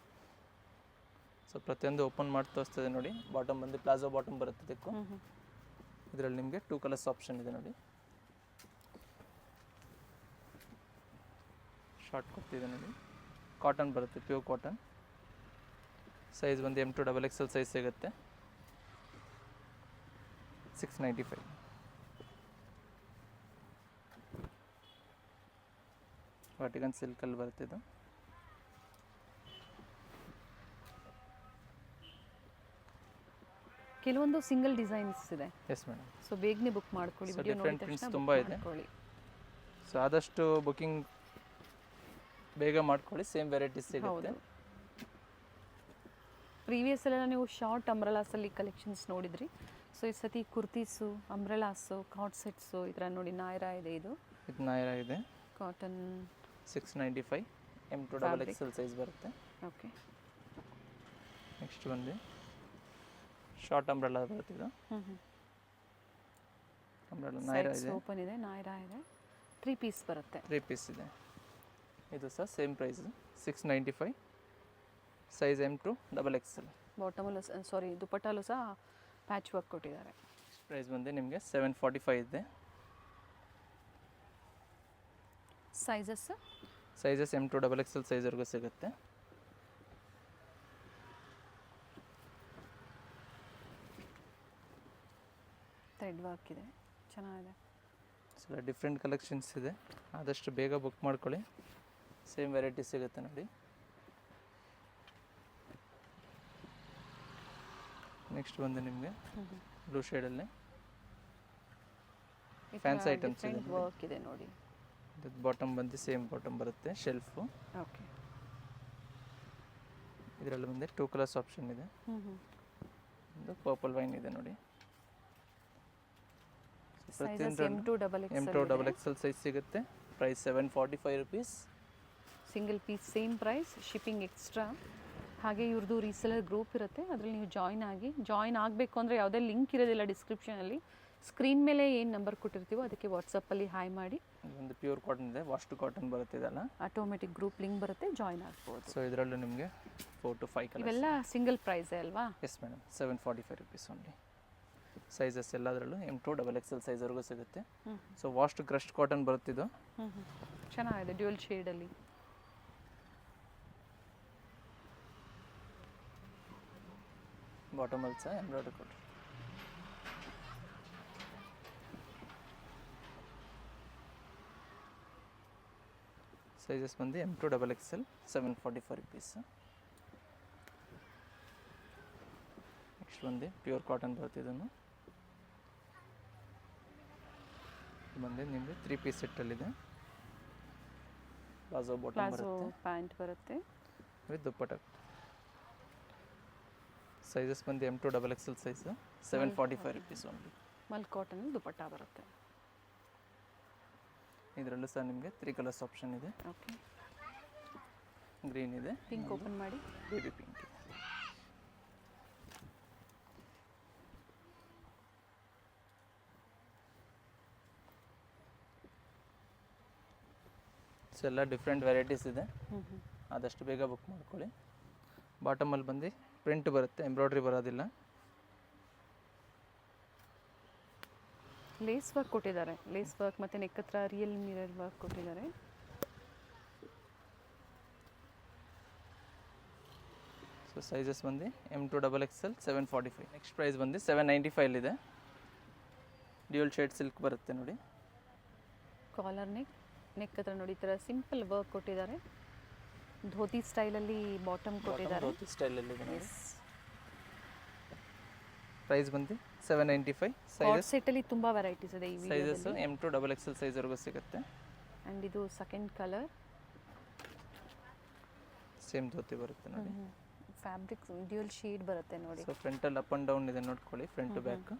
ಸೊ ಪ್ರತಿಯೊಂದು ಓಪನ್ ಮಾಡಿ ತೋರಿಸ್ತದೆ ನೋಡಿ. ಬಾಟಮ್ ಬಂದು ಪ್ಲಾಜೋ ಬಾಟಮ್ ಬರುತ್ತೆ ಇದಕ್ಕೂ. ಇದರಲ್ಲಿ ನಿಮಗೆ 2 ಕಲರ್ಸ್ ಆಪ್ಷನ್ ಇದೆ ನೋಡಿ. ಶಾರ್ಟ್ ಕೊಡ್ತಿದೆ ನೋಡಿ. ಕಾಟನ್ ಬರುತ್ತೆ, ಪ್ಯೂರ್ ಕಾಟನ್. ಸೈಜ್ ಬಂದು M2 XXL ಸೈಜ್ ಸಿಗುತ್ತೆ. 695. ವಾಟಿಕನ್ ಸಿಲ್ಕಲ್ಲಿ ಬರುತ್ತೆ ಇದು. ಕೆಲವೊಂದು ಸಿಂಗಲ್ ಡಿಸೈನ್ಸ್ ಇದೆ. Yes madam. ಸೊ ಬೇಗನೆ ಬುಕ್ ಮಾಡ್ಕೊಳ್ಳಿ. So ವಿಡಿಯೋ different ನೋಡಿದ prints ತಕ್ಷಣ ತುಂಬಾ book ಇದೆ. ಮಾಡ್ಕೊಳ್ಳಿ. ಸೊ ಆದಷ್ಟು ಬುಕಿಂಗ್ ಬೇಗ ಮಾಡ್ಕೊಳ್ಳಿ, ಸೇಮ್ ವೆರೈಟೀಸ್ ಸಿಗುತ್ತೆ. ಹೌದು. ಪ್ರೀವಿಯಸ್ ಎಲ್ಲ ನೀವು ಶಾರ್ಟ್ ಅಂಬ್ರೆಲಾಸಲ್ಲಿ ಕಲೆಕ್ಷನ್ಸ್ ನೋಡಿದ್ರಿ. ಸೊ ಈ ಸತಿ ಕುರ್ತೀಸು, ಅಂಬ್ರೆಲಾಸು, ಕಾರ್ಡ್ ಸೆಟ್ಸು ಈ ಥರ ನೋಡಿ. ನಾಯರಾ ಇದೆ. ಇದು ನಾಯರಾ ಇದೆ. ಕಾಟನ್ 695 M2 XXL ಸೈಜ್ ಬರುತ್ತೆ. ಓಕೆ. ನೆಕ್ಸ್ಟ್ ಬಂದು ಶಾರ್ಟ್ ಅಂಬ್ರೆಲಾ ಬರುತ್ತೆ ಇದು. ಅಂಬ್ರೆಲಾ ನಾಯರಾ ಇದೆ. ಓಪನ್ ಇದೆ. ನಾಯರಾ ಇದೆ. 3 ಪೀಸ್ ಬರುತ್ತೆ. 3 ಪೀಸ್ ಇದೆ. ಇದು ಸಹ same price 695. Size M2 XXL. ಬಾಟಮಲ್ಲೂ ದುಪಟ್ಟಲ್ಲೂ ಸಹ ಪ್ಯಾಚ್ ವರ್ಕ್ ಕೊಟ್ಟಿದ್ದಾರೆ. ಪ್ರೈಸ್ ಬಂದು ನಿಮಗೆ 745 ಇದೆ. ಸೈಜಸ್ M2 XXL ಸೈಜ್ವರೆಗೂ ಸಿಗುತ್ತೆ. ಥ್ರೆಡ್ ವರ್ಕ್ ಇದೆ, ಚೆನ್ನಾಗಿದೆ. ಸೊ ಡಿಫ್ರೆಂಟ್ ಕಲೆಕ್ಷನ್ಸ್ ಇದೆ. ಆದಷ್ಟು ಬೇಗ ಬುಕ್ ಮಾಡ್ಕೊಳ್ಳಿ, ಸೇಮ್ ವೆರೈಟಿ ಸಿಗುತ್ತೆ ನೋಡಿ. ನೆಕ್ಸ್ಟ್ ಬಂದು ನಿಮಗೆ ಬ್ಲೂ ಶೇಡಲ್ಲಿ ಫ್ಯಾನ್ಸಿ ಐಟಮ್ಸ್ ಇದೆ. ವರ್ಕ್ ಇದೆ ನೋಡಿ. ಬಾಟಮ್ ಬಂದು ಸೇಮ್ ಬಾಟಮ್ ಬರುತ್ತೆ, ಶೆಲ್ಫು. ಓಕೆ. ಇದರಲ್ಲಿ ಬಂದು 2 ಕಲರ್ಸ್ ಆಪ್ಷನ್ ಇದೆ. ಒಂದು ಪರ್ಪಲ್ ವೈನ್ ಇದೆ ನೋಡಿ. M2 XXL ಸೈಜ್ ಸಿಗುತ್ತೆ. Price 745 rupees. Single piece same price, shipping extra. ಹಾಗೆ ಇವ್ರದ್ದು ರೀಸೆಲರ್ ಗ್ರೂಪ್ ಇರುತ್ತೆ, ಅದರಲ್ಲಿ ನೀವು ಜಾಯಿನ್ ಆಗಬೇಕು ಅಂದರೆ ಯಾವುದೇ ಲಿಂಕ್ ಇರೋದಿಲ್ಲ ಡಿಸ್ಕ್ರಿಪ್ಷನಲ್ಲಿ. ಸ್ಕ್ರೀನ್ ಮೇಲೆ ಏನು ನಂಬರ್ ಕೊಟ್ಟಿರ್ತೀವೋ ಅದಕ್ಕೆ ವಾಟ್ಸಪ್ಪಲ್ಲಿ ಹಾಯ್ ಮಾಡಿ. ಒಂದು ಪ್ಯೂರ್ ಕಾಟನ್ ಇದೆ, ವಾಶ್ಡ್ ಕಾಟನ್ ಬರುತ್ತೆ ಇದೆಲ್ಲ. ಆಟೋಮೆಟಿಕ್ ಗ್ರೂಪ್ ಲಿಂಕ್ ಬರುತ್ತೆ, ಜಾಯಿನ್ ಆಗ್ಬೋದು. ಸೊ ಇದರಲ್ಲೂ ನಿಮಗೆ 4 to 5 ಕಲರ್ಸ್. ಇವೆಲ್ಲ ಸಿಂಗಲ್ ಪ್ರೈಸೇ ಅಲ್ವಾ? Yes madam. 745 rupees only. Sizes ಎಲ್ಲದರಲ್ಲೂ M2 XXL ಸೈಜ್ವರೆಗೂ ಸಿಗುತ್ತೆ. ಸೊ ವಾಶ್ಡ್ ಕ್ರಶ್ಡ್ ಕಾಟನ್ ಬರುತ್ತಿದ್ದು. ಚೆನ್ನಾಗಿದೆ, ಡ್ಯೂಯಲ್ ಶೇಡಲ್ಲಿ. ಬಾಟಮಲ್ಲಿ ಸಹ ಎಂಬ್ರಾಯ್ಡ್ರಿ ಕೊಟ್ಟು. ಸೈಜಸ್ ಬಂದು M2 XXL 745 ರುಪೀಸ್. ನೆಕ್ಸ್ಟ್ ಬಂದು ಪ್ಯೂರ್ ಕಾಟನ್ ಬರುತ್ತೆ. ಇದನ್ನು ಬಂದು ನಿಮಗೆ 3 ಪೀಸ್ ಸೆಟ್ಟಲ್ಲಿದೆ. ಪ್ಲಾಜೋ ಬಾಟಮ್ ಬರುತ್ತೆ, ಪ್ಯಾಂಟ್ ಬರುತ್ತೆ ವಿತ್ ದುಪ್ಪಟ್ಟ. ಸೈಜಸ್ ಬಂದು M2 XXL size 745 rupees only. Mul cotton dupatta ಬರುತ್ತೆ. ಇದರಲ್ಲೂ ಸಹ ನಿಮಗೆ 3 ಕಲರ್ಸ್ ಆಪ್ಷನ್ ಇದೆ. ಓಕೆ. ಗ್ರೀನ್ ಇದೆ, ಪಿಂಕ್ ಓಪನ್ ಮಾಡಿ. ಬೇಬಿ ಪಿಂಕ್ ಇದೆ. ಸೊ ಎಲ್ಲ ಡಿಫ್ರೆಂಟ್ ವೆರೈಟೀಸ್ ಇದೆ. ಆದಷ್ಟು ಬೇಗ ಬುಕ್ ಮಾಡ್ಕೊಳ್ಳಿ. ಬಾಟಮಲ್ಲಿ ಬಂದು ಪ್ರಿಂಟ್ ಬರುತ್ತೆ, ಎಂಬ್ರಾಯ್ಡ್ರಿ ಬರೋದಿಲ್ಲ. ಲೇಸ್ ವರ್ಕ್ ಕೊಟ್ಟಿದ್ದಾರೆ. ಲೇಸ್ ವರ್ಕ್ ಮತ್ತು ನೆಕ್ ಹತ್ರ ರಿಯಲ್ ಮಿರರ್ ವರ್ಕ್ ಕೊಟ್ಟಿದ್ದಾರೆ. ಸೊ ಸೈಜಸ್ ಬಂದು M2 XXL 745. ನೆಕ್ಸ್ಟ್ ಪ್ರೈಸ್ ಬಂದು 795 ಇದೆ. ಡ್ಯೂಯಲ್ ಶೇಡ್ ಸಿಲ್ಕ್ ಬರುತ್ತೆ ನೋಡಿ. ಕಾಲರ್ ನೆಕ್ ಹತ್ರ ನೋಡಿ ಈ ಥರ ಸಿಂಪಲ್ ವರ್ಕ್ ಕೊಟ್ಟಿದ್ದಾರೆ. ಧೋತಿ ಸ್ಟೈಲಲ್ಲಿ ಬಾಟಮ್ ಕೊಟ್ಟಿದ್ದಾರೆ. ಧೋತಿ ಸ್ಟೈಲಲ್ಲಿ ಇದೆ ನೋಡಿ. ಪ್ರೈಸ್ ಬಂದು 795. ಕಾರ್ಡ್ ಸೆಟ್ಟಲ್ಲಿ ತುಂಬ ವೆರೈಟೀಸ್ ಇದೆ ಈ ಸೈಜಸ್ ವಿಡಿಯೋದಲ್ಲಿ. M2 XXL ಸೈಜ್ವರೆಗೂ ಸಿಗುತ್ತೆ. ಆ್ಯಂಡ್ ಇದು ಸೆಕೆಂಡ್ ಕಲರ್. ಸೇಮ್ ಧೋತಿ ಬರುತ್ತೆ ನೋಡಿ. ಫ್ಯಾಬ್ರಿಕ್ ಡ್ಯೂಯಲ್ ಶೇಡ್ ಬರುತ್ತೆ ನೋಡಿ. ಸೊ ಫ್ರಂಟಲ್ಲಿ ಅಪ್ ಆ್ಯಂಡ್ ಡೌನ್ ಇದೆ ನೋಡ್ಕೊಳ್ಳಿ, front to back.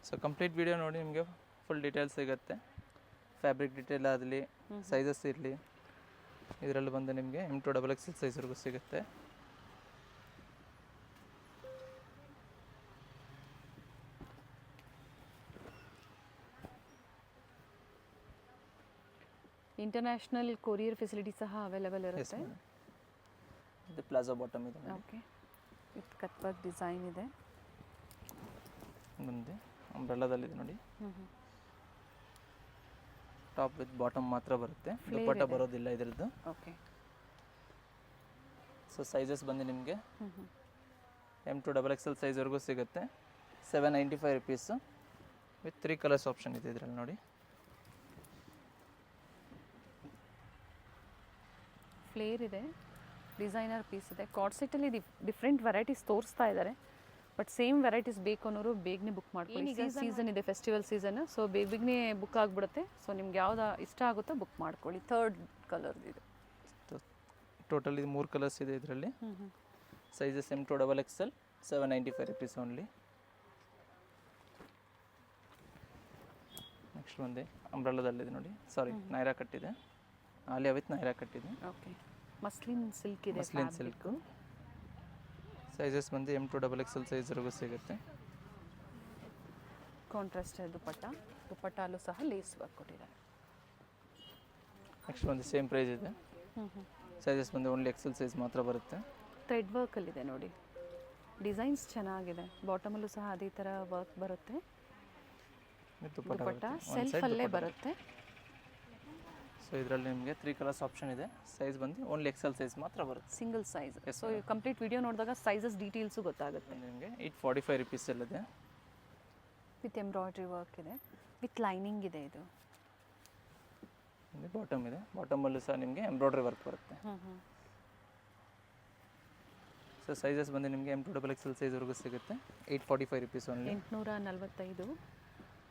So complete video ನೋಡಿ ನಿಮಗೆ ಫುಲ್ ಡೀಟೇಲ್ಸ್ ಸಿಗುತ್ತೆ. ಫ್ಯಾಬ್ರಿಕ್ ಡೀಟೇಲ್ ಆಗಲಿ, ಸೈಜಸ್ ಇರಲಿ, ಇದರಲ್ಲಿ ಬಂದು ನಿಮಗೆ M2 XXL ಸೈಜ್ವರೆಗೂ ಸಿಗುತ್ತೆ. ಇಂಟರ್ನ್ಯಾಷನಲ್ ಕೊರಿಯರ್ ಫೆಸಿಲಿಟಿ ಸಹ ಅವೈಲೇಬಲ್ ಇರುತ್ತೆ. ಇದು ಪ್ಲಾಜೋ ಬಾಟಮ್ ಇದೆ okay, with cut work design ಇದೆ. ಬಂದು ಅಂಬ್ರೆಲಾದಲ್ಲಿದೆ ನೋಡಿ. ಟಾಪ್ ವಿತ್ ಬಾಟಮ್ ಮಾತ್ರ ಬರುತ್ತೆ, ದುಪಟ್ಟ ಬರೋದಿಲ್ಲ ಇದರದ್ದು. ಓಕೆ. ಸೊ ಸೈಜಸ್ ಬಂದು ನಿಮಗೆ M2 XXL ಸೈಜ್ವರೆಗೂ ಸಿಗುತ್ತೆ. 795 ರುಪೀಸು ವಿತ್ 3 ಕಲರ್ಸ್ ಆಪ್ಷನ್ ಇದೆ ಇದರಲ್ಲಿ ನೋಡಿ. ಫ್ಲೇರ್ ಇದೆ, ಡಿಸೈನರ್ ಪೀಸ್ ಇದೆ. ಕಾರ್ಡ್ ಸೆಟ್ಟಲ್ಲಿ ಡಿಫ್ರೆಂಟ್ ವೆರೈಟೀಸ್ ತೋರಿಸ್ತಾ ಇದ್ದಾರೆ. ಬಟ್ ಸೇಮ್ ವೆರೈಟೀಸ್ ಬೇಕು ಅನ್ನೋರು ಬೇಗನೆ ಬುಕ್ ಮಾಡ್ಕೊಳ್ಳಿ. ಈಗ ಸೀಸನ್ ಇದೆ, ಫೆಸ್ಟಿವಲ್ ಸೀಸನ್. ಸೊ ಬೇಗನೆ ಬುಕ್ ಆಗಿಬಿಡುತ್ತೆ. ಸೊ ನಿಮ್ಗೆ ಯಾವ್ದು ಇಷ್ಟ ಆಗುತ್ತೋ ಬುಕ್ ಮಾಡ್ಕೊಳ್ಳಿ. ಥರ್ಡ್ ಕಲರ್ ಇದೆ. ಟೋಟಲ್ ಇದು 3 ಕಲರ್ಸ್ ಇದೆ ಇದರಲ್ಲಿ. Sizes M2 XXL 795 rupees only. Next ಬಂದು ಅಂಬ್ರೆಲಾದಲ್ಲಿದೆ ನೋಡಿ. ಸಾರಿ, ನೈರಾ ಕಟ್ಟಿದೆ. ಆಲಿಯಾ ವಿತ್ ನೈರಾ ಕಟ್ಟಿದೆ. ಓಕೆ, ಮಸ್ಲಿನ್ ಸಿಲ್ಕ್ ಇದೆ. Muslin silk. ಸೈಜಸ್ ಬಂದು M2 XXL ಸೈಜ್ವರೆಗೂ ಸಿಗುತ್ತೆ. ಕಾಂಟ್ರಾಸ್ಟ್ ದುಪಟ್ಟ, ದುಪಟ್ಟಲ್ಲೂ ಸಹ ಲೇಸ್ ವರ್ಕ್ ಕೊಟ್ಟಿದ್ದಾರೆ. ನೆಕ್ಸ್ಟ್ ಬಂದು ಸೇಮ್ ಪ್ರೈಸ್ ಇದೆ. ಸೈಜಸ್ ಬಂದು ಓನ್ಲಿ XL ಸೈಜ್ ಮಾತ್ರ ಬರುತ್ತೆ. ಥ್ರೆಡ್ ವರ್ಕಲ್ಲಿದೆ ನೋಡಿ. ಡಿಸೈನ್ಸ್ ಚೆನ್ನಾಗಿದೆ. ಬಾಟಮಲ್ಲೂ ಸಹ ಅದೇ ಥರ ವರ್ಕ್ ಬರುತ್ತೆ. ದುಪಟ್ಟ ಸೆಲ್ಫಲ್ಲೇ ಬರುತ್ತೆ. ಸೊ ಇದರಲ್ಲಿ ನಿಮಗೆ 3 ಕಲರ್ಸ್ ಆಪ್ಷನ್ ಇದೆ. ಸೈಜ್ ಬಂದು ಓನ್ಲಿ XL ಸೈಜ್ ಮಾತ್ರ ಬರುತ್ತೆ, single size. So complete video ನೋಡಿದಾಗ ಸೈಜಸ್ ಡೀಟೇಲ್ಸು ಗೊತ್ತಾಗುತ್ತೆ. ನಿಮಗೆ 845 ರುಪೀಸಲ್ಲಿದೆ. ವಿತ್ ಎಂಬ್ರಾಯ್ಡ್ರಿ ವರ್ಕ್ ಇದೆ, ವಿತ್ ಲೈನಿಂಗ್ ಇದೆ. ಇದು ಬಾಟಮ್ ಇದೆ, ಬಾಟಮಲ್ಲೂ ಸಹ ನಿಮಗೆ ಎಂಬ್ರಾಯ್ಡ್ರಿ ವರ್ಕ್ ಬರುತ್ತೆ. ಸೊ ಸೈಜಸ್ ಬಂದು ನಿಮಗೆ M2 XXL ಸೈಜ್ವರೆಗೂ ಸಿಗುತ್ತೆ. 845 ರುಪೀಸ್ ಓನ್ಲಿ. 845.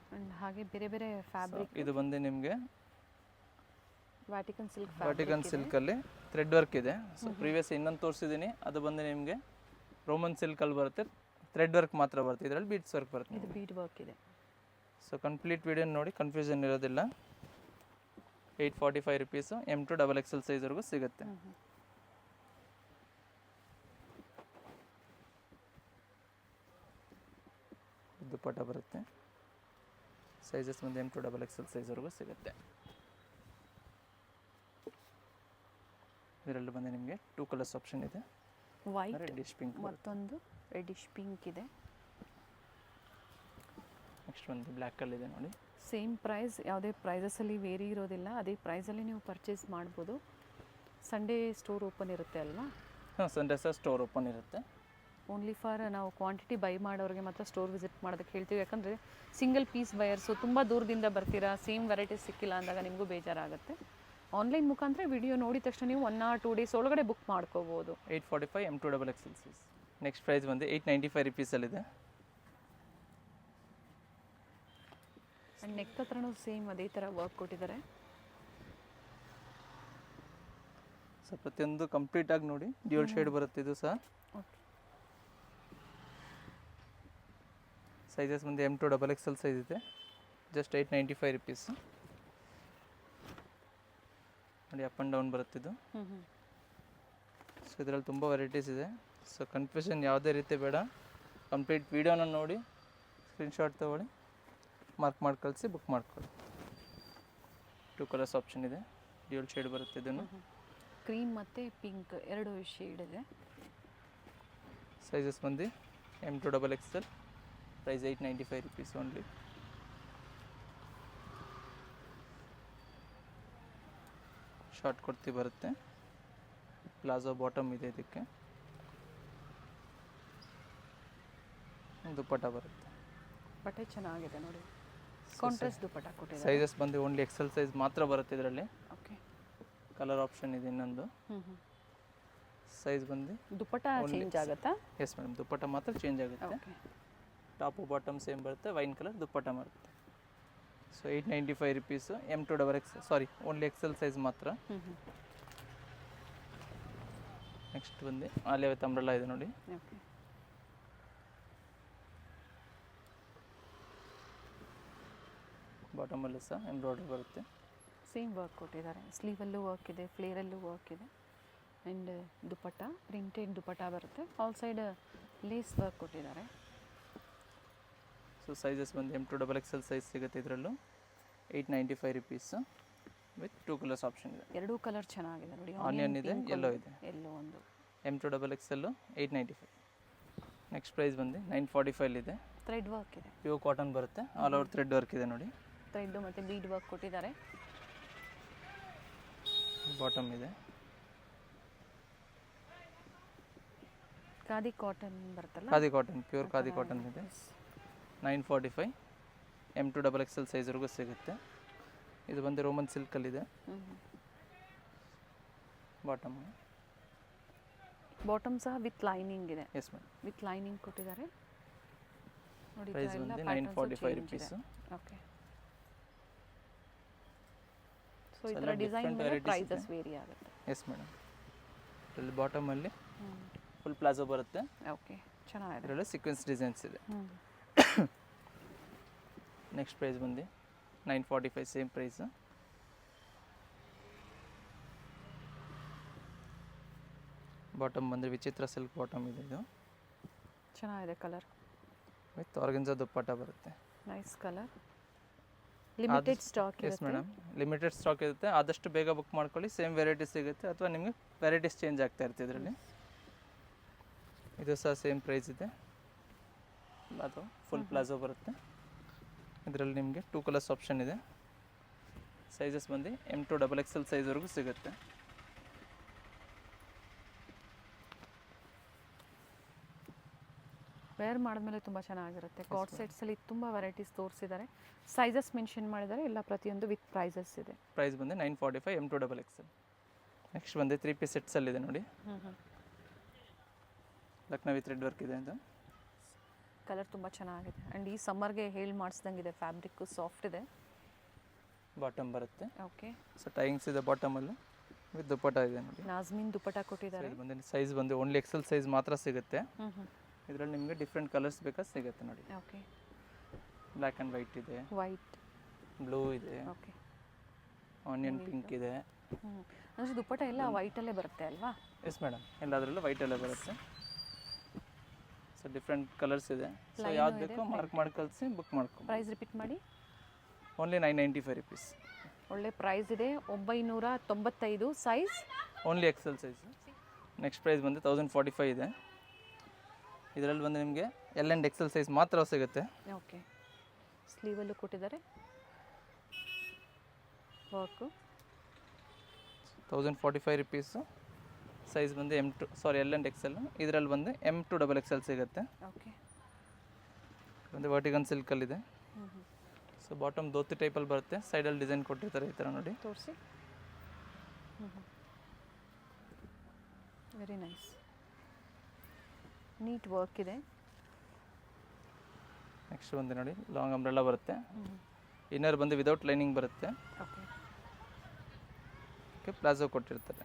ಆ್ಯಂಡ್ ಹಾಗೆ ಬೇರೆ ಬೇರೆ ಫ್ಯಾಬ್ರಿಕ್. ಇದು ಬಂದು ನಿಮಗೆ ವ್ಯಾಟಿಕನ್ ಸಿಲ್ಕ್. ವ್ಯಾಟಿಕನ್ ಸಿಲ್ಕಲ್ಲಿ ಥ್ರೆಡ್ ವರ್ಕ್ ಇದೆ. ಸೊ ಪ್ರೀವಿಯಸ್ ಇನ್ನೊಂದು ತೋರಿಸಿದ್ದೀನಿ, ಅದು ಬಂದು ನಿಮಗೆ ರೋಮನ್ ಸಿಲ್ಕಲ್ಲಿ ಬರುತ್ತೆ, ಥ್ರೆಡ್ ವರ್ಕ್ ಮಾತ್ರ ಬರುತ್ತೆ. ಇದರಲ್ಲಿ ಬೀಡ್ಸ್ ವರ್ಕ್ ಬರುತ್ತೆ. ಇದು ಬೀಡ್ ವರ್ಕ್ ಇದೆ. ಸೊ ಕಂಪ್ಲೀಟ್ ವಿಡಿಯೋ ನೋಡಿ, ಕನ್ಫ್ಯೂಷನ್ ಇರೋದಿಲ್ಲ. 845 ರುಪೀಸು M2 XXL ಸೈಜ್ವರೆಗೂ ಸಿಗುತ್ತೆ. ದುಪಟ್ಟ ಬರುತ್ತೆ. ಸೈಜಸ್ ಬಂದು M2 XXL ಸೈಜ್ವರೆಗೂ ಸಿಗುತ್ತೆ. ಇದರಲ್ಲಿ ಬಂದು ನಿಮಗೆ 2 ಕಲರ್ಸ್ ಆಪ್ಷನ್ ಇದೆ. ವೈಟ್, ರೆಡ್ಡಿಶ್ ಪಿಂಕ್, ಮತ್ತೊಂದು ರೆಡ್ಡಿಶ್ ಪಿಂಕ್ ಇದೆ. ನೆಕ್ಸ್ಟ್ ಒಂದು ಬ್ಲ್ಯಾಕಲ್ಲಿದೆ ನೋಡಿ. ಸೇಮ್ ಪ್ರೈಸ್, ಯಾವುದೇ ಪ್ರೈಸಸಲ್ಲಿ ವೇರಿ ಇರೋದಿಲ್ಲ. ಅದೇ ಪ್ರೈಸಲ್ಲಿ ನೀವು ಪರ್ಚೇಸ್ ಮಾಡ್ಬೋದು. ಸಂಡೇ ಸ್ಟೋರ್ ಓಪನ್ ಇರುತ್ತೆ ಅಲ್ವಾ? ಹಾಂ, ಸಂಡೇ ಸಹ ಸ್ಟೋರ್ ಓಪನ್ ಇರುತ್ತೆ. ಓನ್ಲಿ ಫಾರ್ ನಾವು ಕ್ವಾಂಟಿಟಿ ಬೈ ಮಾಡೋರಿಗೆ ಮಾತ್ರ ಸ್ಟೋರ್ ವಿಸಿಟ್ ಮಾಡೋದಕ್ಕೆ ಹೇಳ್ತೀವಿ. ಯಾಕಂದರೆ ಸಿಂಗಲ್ ಪೀಸ್ ಬಯರ್ಸು ತುಂಬ ದೂರದಿಂದ ಬರ್ತೀರಾ, ಸೇಮ್ ವೆರೈಟೀಸ್ ಸಿಕ್ಕಿಲ್ಲ ಅಂದಾಗ ನಿಮಗೂ ಬೇಜಾರಾಗುತ್ತೆ. ಆನ್ಲೈನ್ ಮುಖಾಂತರ ವಿಡಿಯೋ ನೋಡಿದ ತಕ್ಷಣ ನೀವು 1 or 2 ಡೇಸ್ ಒಳಗಡೆ ಬುಕ್ ಮಾಡ್ಕೋಬೋದು. 845 M2 XXL size. Next price ಬಂದು 895 ರುಪೀಸಲ್ಲಿದೆ. ಆ್ಯಂಡ್ ನೆಕ್ ಹತ್ರನೂ ಸೇಮ್ ಅದೇ ಥರ ವರ್ಕ್ ಕೊಟ್ಟಿದ್ದಾರೆ. ಸೊ ಪ್ರತಿಯೊಂದು ಕಂಪ್ಲೀಟಾಗಿ ನೋಡಿ, ಡ್ಯೂಯಲ್ ಶೇಡ್ ಬರುತ್ತೆ ಇದು ಸಹ. ಓಕೆ. ಸೈಜಸ್ ಬಂದು M2 XXL ಸೈಜ್ ಇದೆ. ಜಸ್ಟ್ 895 ರುಪೀಸು ನೋಡಿ. ಅಪ್ ಆ್ಯಂಡ್ ಡೌನ್ ಬರುತ್ತಿದ್ದು. ಸೊ ಇದರಲ್ಲಿ ತುಂಬ ವೆರೈಟೀಸ್ ಇದೆ. ಸೊ ಕನ್ಫ್ಯೂಷನ್ ಯಾವುದೇ ರೀತಿ ಬೇಡ, ಕಂಪ್ಲೀಟ್ ವೀಡಿಯೋನ ನೋಡಿ ಸ್ಕ್ರೀನ್ಶಾಟ್ ತೊಗೊಳ್ಳಿ, ಮಾರ್ಕ್ ಮಾಡಿ ಕಳಿಸಿ ಬುಕ್ ಮಾಡ್ಕೊಳ್ಳಿ. 2 ಕಲರ್ಸ್ ಆಪ್ಷನ್ ಇದೆ. ಡ್ಯೂಯಲ್ ಶೇಡ್ ಬರುತ್ತೆ. ಇದನ್ನು ಕ್ರೀಮ್ ಮತ್ತು ಪಿಂಕ್ 2 ಶೇಡ್ ಇದೆ. ಸೈಜಸ್ ಬಂದು M2 XXL. Price 895 rupees only. Short kurti ಬರುತ್ತೆ, ಪ್ಲಾಜೋ ಬಾಟಮ್ ಇದೆ. ಇದಕ್ಕೆ ದುಪಟ್ಟ ಬರುತ್ತೆ. ಬಟ್ಟೆ ಚೆನ್ನಾಗಿದೆ ನೋಡಿ. ಕಾಂಟ್ರಾಸ್ಟ್ ದುಪಟ್ಟ ಕೊಟ್ಟಿದ್ದಾರೆ. ಸೈಜಸ್ ಬಂದು ಓನ್ಲಿ XL ಸೈಜ್ ಮಾತ್ರ ಬರುತ್ತೆ ಇದರಲ್ಲಿ. ಓಕೆ. ಕಲರ್ ಆಪ್ಷನ್ ಇದೆ ಇನ್ನೊಂದು. ಹ್ಞೂ ಹ್ಞೂ ಸೈಜ್ ಬಂದು ದುಪ್ಪಟ್ಟ ಚೇಂಜ್ ಆಗುತ್ತಾ? ಎಸ್ ಮೇಡಮ್, ದುಪ್ಪಟ್ಟ ಮಾತ್ರ ಚೇಂಜ್ ಆಗುತ್ತೆ. ಓಕೆ. ಟಾಪು ಬಾಟಮ್ ಸೇಮ್ ಬರುತ್ತೆ, ವೈನ್ ಕಲರ್ ದುಪ್ಪಟ್ಟ ಬರುತ್ತೆ. So 895 rupees. M2XX, ಸಾರಿ ಓನ್ಲಿ ಎಕ್ಸೆಲ್ ಸೈಜ್ ಮಾತ್ರ. ಹ್ಞೂ ಹ್ಞೂ ನೆಕ್ಸ್ಟ್ ಬಂದು ಆಲಿಯಾ ವಿತ್ ಅಂಬ್ರೆಲಾ ಇದೆ ನೋಡಿ. ಓಕೆ. ಬಾಟಮಲ್ಲೂ ಸಹ ಎಂಬ್ರಾಯ್ಡ್ರಿ ಬರುತ್ತೆ. ಸೇಮ್ ವರ್ಕ್ ಕೊಟ್ಟಿದ್ದಾರೆ, ಸ್ಲೀವಲ್ಲೂ ವರ್ಕ್ ಇದೆ, ಫ್ಲೇರಲ್ಲೂ ವರ್ಕ್ ಇದೆ. ಆ್ಯಂಡ್ ದುಪ್ಪಟ್ಟ ಪ್ರಿಂಟೆಡ್ ದುಪ್ಪಟ್ಟ ಬರುತ್ತೆ, ಆಲ್ ಸೈಡ್ ಲೇಸ್ ವರ್ಕ್ ಕೊಟ್ಟಿದ್ದಾರೆ. ಸೊ ಸೈಜಸ್ ಬಂದು M2XXL ಸೈಜ್ ಸಿಗುತ್ತೆ ಇದರಲ್ಲೂ. 895 ರುಪೀಸು ವಿತ್ 2 ಕಲರ್ಸ್ ಆಪ್ಷನ್ ಇದೆ. ಎರಡೂ ಕಲರ್ ಚೆನ್ನಾಗಿದೆ ನೋಡಿ, ಆನಿಯನ್ ಇದೆ, ಯೆಲ್ಲೋ ಇದೆ. ಎಲ್ಲೋ ಒಂದು. M2XXL 895. ನೆಕ್ಸ್ಟ್ ಪ್ರೈಸ್ ಬಂದು 945 ಇದೆ. ಥ್ರೆಡ್ ವರ್ಕ್ ಇದೆ, ಪ್ಯೂರ್ ಕಾಟನ್ ಬರುತ್ತೆ, ಆಲ್ ಓವರ್ ಥ್ರೆಡ್ ವರ್ಕ್ ಇದೆ ನೋಡಿ. ಥ್ರೆಡ್ಡು ಮತ್ತು ಬೀಡ್ ವರ್ಕ್ ಕೊಟ್ಟಿದ್ದಾರೆ. ಬಾಟಮ್ ಇದೆ. ಖಾದಿ ಕಾಟನ್ ಬರುತ್ತಲ್ಲ, khadi cotton, pure khadi cotton ಇದೆ. 945. M2XXL ಸೈಜ್ವರೆಗೂ ಸಿಗುತ್ತೆ. ಇದು ಬಂದು ರೋಮನ್ ಸಿಲ್ಕಲ್ಲಿದೆ. ಬಾಟಮ್ ಬಾಟಮ್ ಸಹ ವಿತ್ ಲೈನಿಂಗ್ ಇದೆ. ಎಸ್ ಮೇಡಮ್, ವಿತ್ ಲೈನಿಂಗ್ ಕೊಟ್ಟಿದ್ದಾರೆ ನೋಡಿ. ಪ್ರೈಸ್ ಬಂದು 945 ರುಪೀಸು. ಓಕೆ. ಸೊ ಇದರ ಡಿಸೈನ್ ಮೇಲೆ ಪ್ರೈಸಸ್ ವೇರಿ ಆಗುತ್ತೆ. Yes madam. ಇದರಲ್ಲಿ ಬಾಟಮಲ್ಲಿ ಫುಲ್ ಪ್ಲಾಜೋ ಬರುತ್ತೆ. ಓಕೆ, ಚೆನ್ನಾಗಿದೆ. ಇದರಲ್ಲಿ ಸೀಕ್ವೆನ್ಸ್ ಡಿಸೈನ್ಸ್ ಇದೆ. ನೆಕ್ಸ್ಟ್ ಪ್ರೈಸ್ ಬಂದು 945, ಸೇಮ್ ಪ್ರೈಸ್. ಬಾಟಮ್ ಬಂದರೆ ವಿಚಿತ್ರ ಸಿಲ್ಕ್ ಬಾಟಮ್ ಇದೆ. ಇದು ಚೆನ್ನಾಗಿದೆ ಕಲರ್, ವಿತ್ ಆರ್ಗನ್ಜಾ ದುಪ್ಪಟ್ಟ ಬರುತ್ತೆ. Nice colour. Limited stock yes madam, limited stock ಇರುತ್ತೆ. ಆದಷ್ಟು ಬೇಗ ಬುಕ್ ಮಾಡ್ಕೊಳ್ಳಿ, ಸೇಮ್ ವೆರೈಟಿ ಸಿಗುತ್ತೆ, ಅಥವಾ ನಿಮಗೆ ವೆರೈಟೀಸ್ ಚೇಂಜ್ ಆಗ್ತಾ ಇರುತ್ತೆ ಇದರಲ್ಲಿ. ಇದು ಸಹ ಸೇಮ್ ಪ್ರೈಸ್ ಇದೆ. ಅದು ಫುಲ್ ಪ್ಲಾಜೋ ಬರುತ್ತೆ. ಇದರಲ್ಲಿ ನಿಮಗೆ 2 ಕಲರ್ಸ್ ಆಪ್ಷನ್ ಇದೆ. ಸೈಜಸ್ ಬಂದು M2XXL ಸೈಜ್ವರೆಗೂ ಸಿಗುತ್ತೆ. ವೇರ್ ಮಾಡಿದ್ಮೇಲೆ ತುಂಬ ಚೆನ್ನಾಗಿರುತ್ತೆ. ಕಾರ್ಡ್ ಸೆಟ್ಸಲ್ಲಿ ತುಂಬ ವೆರೈಟೀಸ್ ತೋರಿಸಿದ್ದಾರೆ, ಸೈಜಸ್ ಮೆನ್ಷನ್ ಮಾಡಿದ್ದಾರೆ, ಎಲ್ಲ ಪ್ರತಿಯೊಂದು ವಿತ್ ಪ್ರೈಸಸ್ ಇದೆ. ಪ್ರೈಸ್ ಬಂದು 945 M2XXL. ನೆಕ್ಸ್ಟ್ ಬಂದು 3 ಪೀಸ್ ಸೆಟ್ಸಲ್ಲಿದೆ ನೋಡಿ. ಲಕ್ನವಿ ಥ್ರೆಡ್ ವರ್ಕ್ ಇದೆ. ಇದು ಕಲರ್ ತುಂಬ ಚೆನ್ನಾಗಿದೆ ಆ್ಯಂಡ್ ಈ ಸಮ್ಮರ್ಗೆ ಹೇಳಿ ಮಾಡಿಸ್ದಂಗಿದೆ. ಫ್ಯಾಬ್ರಿಕ್ಕು ಸಾಫ್ಟ್ ಇದೆ. ಬಾಟಮ್ ಬರುತ್ತೆ. ಓಕೆ. ಸೊ ಟೈಯಿಂಗ್ಸ್ ಇದೆ ಬಾಟಮಲ್ಲಿ, ವಿತ್ ದುಪ್ಪಟ್ಟ ಇದೆ ನೋಡಿ. ನಾಜ್ಮಿನ್ ದುಪ್ಪಟ್ಟ ಕೊಟ್ಟಿದ್ದಾರೆ. ಬಂದು ಸೈಜ್ ಬಂದು ಓನ್ಲಿ XL ಸೈಜ್ ಮಾತ್ರ ಸಿಗುತ್ತೆ. ಇದರಲ್ಲಿ ನಿಮಗೆ ಡಿಫ್ರೆಂಟ್ ಕಲರ್ಸ್ ಬೇಕಾದ್ರೆ ಸಿಗುತ್ತೆ ನೋಡಿ. ಓಕೆ. ಬ್ಲ್ಯಾಕ್ ಆ್ಯಂಡ್ ವೈಟ್ ಇದೆ, ವೈಟ್, ಬ್ಲೂ ಇದೆ, ಓಕೆ, ಆನಿಯನ್ ಪಿಂಕ್ ಇದೆ. ಅಂದರೆ ದುಪ್ಪಟ್ಟ ಎಲ್ಲ ವೈಟಲ್ಲೇ ಬರುತ್ತೆ ಅಲ್ವಾ? ಎಸ್ ಮೇಡಮ್, ಎಲ್ಲದರಲ್ಲೂ ವೈಟಲ್ಲೇ ಬರುತ್ತೆ. ಸೊ ಡಿಫ್ರೆಂಟ್ ಕಲರ್ಸ್ ಇದೆ. ಸೊ ಯಾವ್ದು ಬೇಕೋ ಮಾರ್ಕ್ ಮಾಡಿ ಕಳಿಸಿ ಬುಕ್ ಮಾಡ್ಕೊ. ಪ್ರೈಸ್ ರಿಪೀಟ್ ಮಾಡಿ. Only 995 rupees. ಒಳ್ಳೆ ಪ್ರೈಸ್ ಇದೆ. 995 size, only XL size. Next price ಬಂದು 1045 ಇದೆ. ಇದರಲ್ಲಿ ಬಂದು ನಿಮಗೆ L ಆ್ಯಂಡ್ XL ಸೈಜ್ ಮಾತ್ರ ಸಿಗುತ್ತೆ. ಓಕೆ. ಸ್ಲೀವಲ್ಲೂ ಕೊಟ್ಟಿದ್ದಾರೆ ವರ್ಕು. 1045 ರುಪೀಸು. ಸೈಜ್ ಬಂದು L ಆ್ಯಂಡ್ XL. ಇದರಲ್ಲಿ ಬಂದು M2XXL ಸಿಗುತ್ತೆ. ಓಕೆ. ಒಂದು ವರ್ಟಿಗನ್ ಸಿಲ್ಕಲ್ಲಿದೆ. ಸೊ ಬಾಟಮ್ ಧೋತಿ ಟೈಪಲ್ಲಿ ಬರುತ್ತೆ, ಸೈಡಲ್ಲಿ ಡಿಸೈನ್ ಕೊಟ್ಟಿರ್ತಾರೆ ಈ ಥರ ನೋಡಿ. ತೋರಿಸಿ. ವೆರಿ ನೈಸ್, ನೀಟ್ ವರ್ಕ್ ಇದೆ. ನೆಕ್ಸ್ಟ್ ಬಂದು ನೋಡಿ ಲಾಂಗ್ ಅಂಬ್ರೆಲ್ಲ ಬರುತ್ತೆ. ಇನ್ನರ್ ಬಂದು ವಿದೌಟ್ ಲೈನಿಂಗ್ ಬರುತ್ತೆ. ಓಕೆ. ಓಕೆ, ಪ್ಲಾಜೋ ಕೊಟ್ಟಿರ್ತಾರೆ.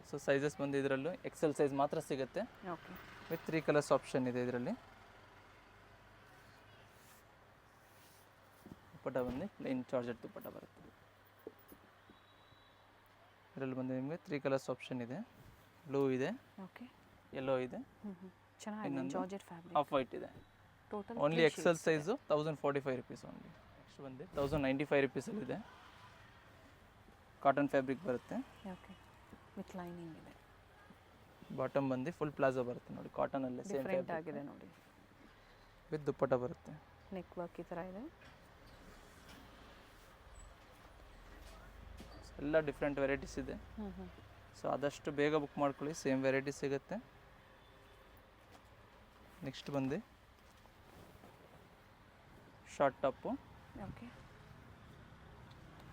ಸೊ ಸೈಜಸ್ ಬಂದು ಇದರಲ್ಲೂ XL ಸೈಜ್ ಮಾತ್ರ ಸಿಗುತ್ತೆ. ಓಕೆ. ವಿತ್ 3 ಕಲರ್ಸ್ ಆಪ್ಷನ್ ಇದೆ ಇದರಲ್ಲಿ. ದುಪ್ಪಟ್ಟ ಬಂದು ಪ್ಲೇನ್ ಜಾರ್ಜೆಟ್ ದುಪ್ಪಟ್ಟ ಬರುತ್ತೆ. ಇದರಲ್ಲಿ ಬಂದು ನಿಮಗೆ 3 ಕಲರ್ಸ್ ಆಪ್ಷನ್ ಇದೆ. ಬ್ಲೂ ಇದೆ, ಓಕೆ, ಯೆಲ್ಲೋ ಇದೆ, ಚೆನ್ನಾಗಿದೆ. ಜಾರ್ಜೆಟ್ ಫ್ಯಾಬ್ರಿಕ್, ಆಫ್ ವೈಟ್ ಇದೆ. Total only XL size 1045 rupees only. Next ಬಂದು 1095 ರುಪೀಸಲ್ಲಿದೆ. ಕಾಟನ್ ಫ್ಯಾಬ್ರಿಕ್ ಬರುತ್ತೆ. ಓಕೆ, ವಿತ್ ಲೈನಿಂಗ್ ಇದೆ. ಬಾಟಮ್ ಬಂದು ಫುಲ್ ಪ್ಲಾಜೋ ಬರುತ್ತೆ ನೋಡಿ, ಕಾಟನಲ್ಲೇ ಸೇಮ್ ಡಿಫ್ರೆಂಟ್ ಆಗಿದೆ ನೋಡಿ. ವಿತ್ ದುಪ್ಪಟ್ಟ ಬರುತ್ತೆ. ನೆಕ್ ವರ್ಕ್ ಈ ಥರ ಇದೆ. ಎಲ್ಲ ಡಿಫ್ರೆಂಟ್ ವೆರೈಟೀಸ್ ಇದೆ. ಸೊ ಆದಷ್ಟು ಬೇಗ ಬುಕ್ ಮಾಡ್ಕೊಳ್ಳಿ, ಸೇಮ್ ವೆರೈಟಿ ಸಿಗುತ್ತೆ. ನೆಕ್ಸ್ಟ್ ಬಂದು short top. Okay.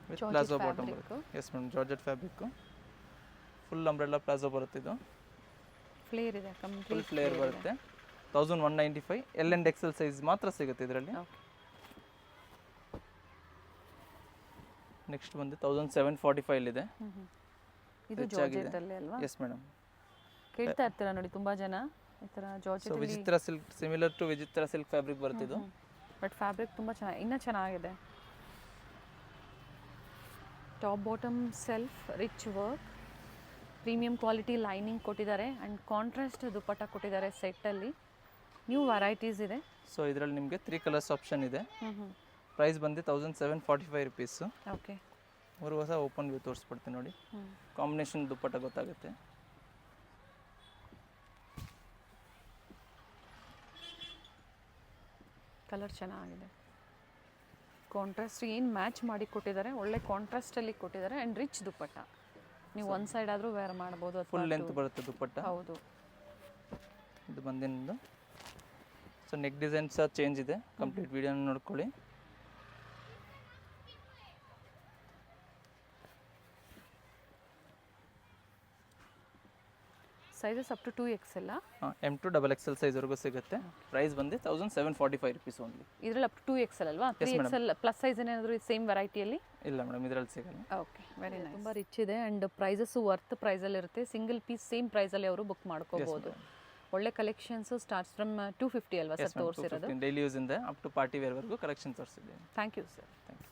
With palazzo bottom ಬರುತ್ತೆ. Yes madam, georgette fabric, full umbrella palazzo ಬರುತ್ತೆ. ಇದು ಫ್ಲೇರ್ ಇದೆ, ಫುಲ್ ಕಂಪ್ಲೀಟ್ ಫ್ಲೇರ್ ಬರುತ್ತೆ. 1195 ಎಲ್ ಆ್ಯಂಡ್ ಎಕ್ಸೆಲ್ ಸೈಜ್ ಮಾತ್ರ ಸಿಗುತ್ತೆ ಇದರಲ್ಲಿ. ಓಕೆ. ನೆಕ್ಸ್ಟ್ ಬಂದು 1745 ಇದೆ. ಇದು ಜಾರ್ಜೆಟಲ್ಲಿ ಅಲ್ವಾ? Yes madam. ಕೇಳ್ತಾ ಇರ್ತೀರಾ ನೋಡಿ ತುಂಬಾ ಜನ ಈ ಥರ ಸೊ ಜಾರ್ಜೆಟ್. ವಿಚಿತ್ರ ಸಿಲ್ಕ್, ಸಿಮಿಲರ್ ಟು ವಿಚಿತ್ರ ಸಿಲ್ಕ್ ಫ್ಯಾಬ್ರಿಕ್ ಬರುತ್ತೆ ಇದು. ಬಟ್ ಫ್ಯಾಬ್ರಿಕ್ ತುಂಬ ಚೆನ್ನಾಗಿ, ಇನ್ನೂ ಚೆನ್ನಾಗಿದೆ. Top bottom self rich work, premium quality lining ಕೊಟ್ಟಿದ್ದಾರೆ ಆ್ಯಂಡ್ ಕಾಂಟ್ರಾಸ್ಟ್ ದುಪ್ಪಟ್ಟ ಕೊಟ್ಟಿದ್ದಾರೆ ಸೆಟ್ಟಲ್ಲಿ. ನ್ಯೂ ವೆರೈಟೀಸ್ ಇದೆ. ಸೊ ಇದರಲ್ಲಿ ನಿಮಗೆ 3 ಕಲರ್ಸ್ ಆಪ್ಷನ್ ಇದೆ. ಪ್ರೈಸ್ ಬಂದು 1745 ರುಪೀಸು. ಓಕೆ. ಮೂರು ಹೊಸ ಓಪನ್ ವ್ಯೂ ತೋರಿಸ್ಬಿಡ್ತೀನಿ ನೋಡಿ. ಕಾಂಬಿನೇಷನ್ ದುಪ್ಪಟ್ಟ ಗೊತ್ತಾಗುತ್ತೆ. ಕಲರ್ ಚೆನ್ನಾಗಿದೆ. ಕಾಂಟ್ರಾಸ್ಟ್ ಏನು ಮ್ಯಾಚ್ ಮಾಡಿ ಕೊಟ್ಟಿದ್ದಾರೆ, ಒಳ್ಳೆ ಕಾಂಟ್ರಾಸ್ಟಲ್ಲಿ ಕೊಟ್ಟಿದ್ದಾರೆ ಆ್ಯಂಡ್ ರಿಚ್ ದುಪ್ಪಟ್ಟ. ನೀವು ಒಂದು ಸೈಡ್ ಆದರೂ ವೇರ್ ಮಾಡ್ಬೋದು. ಫುಲ್ ಲೆಂತ್ ಬರುತ್ತೆ ದುಪ್ಪಟ್ಟ. ಹೌದು. ಇದು ಬಂದಿದ್ದು. ಸೊ ನೆಕ್ ಡಿಸೈನ್ ಸಹ ಚೇಂಜ್ ಇದೆ. ಕಂಪ್ಲೀಟ್ ವಿಡಿಯೋನ ನೋಡ್ಕೊಳ್ಳಿ. Sizes up to 2XL. M to XXL ಸೈಜ್ವರೆಗೂ ಸಿಗುತ್ತೆ. ಪ್ರೈಸ್ ಬಂದು 1745 ರುಪೀಸ್ ಓನ್ಲಿ. ಇದರಲ್ಲಿ ಅಪ್ ಟು 2XL ಅಲ್ವಾ? 3XL ಪ್ಲಸ್ ಸೈಜ್ ಏನಾದರೂ ಸೇಮ್ ವೆರೈಟಿಯಲ್ಲಿ? ಇಲ್ಲ ಮೇಡಮ್, ಇದರಲ್ಲಿ ಸಿಗಲ್ಲ. Okay, very nice. ತುಂಬ ರಿಚ್ ಇದೆ ಆ್ಯಂಡ್ ಪ್ರೈಸಸ್ಸು ವರ್ತ್ ಪ್ರೈಸಲ್ಲಿ ಇರುತ್ತೆ. ಸಿಂಗಲ್ ಪೀಸ್ ಸೇಮ್ ಪ್ರೈಸಲ್ಲಿ ಅವರು ಬುಕ್ ಮಾಡ್ಕೋಬೋದು. ಒಳ್ಳೆ ಕಲೆಕ್ಷನ್ಸು ಸ್ಟಾರ್ಟ್ಸ್ ಫ್ರಮ್ 250 ಅಲ್ವಾ ಸರ್ ತೋರಿಸಿರೋದು? ಡೈಲಿ ಯೂಸ್ ಇಂದ ಅಪ್ ಟು ಪಾರ್ಟಿ ವೇರ್ವರೆಗೂ ಕಲೆಕ್ಷನ್ ತೋರಿಸಿದ್ದೀನಿ. Thank you sir. Thank you.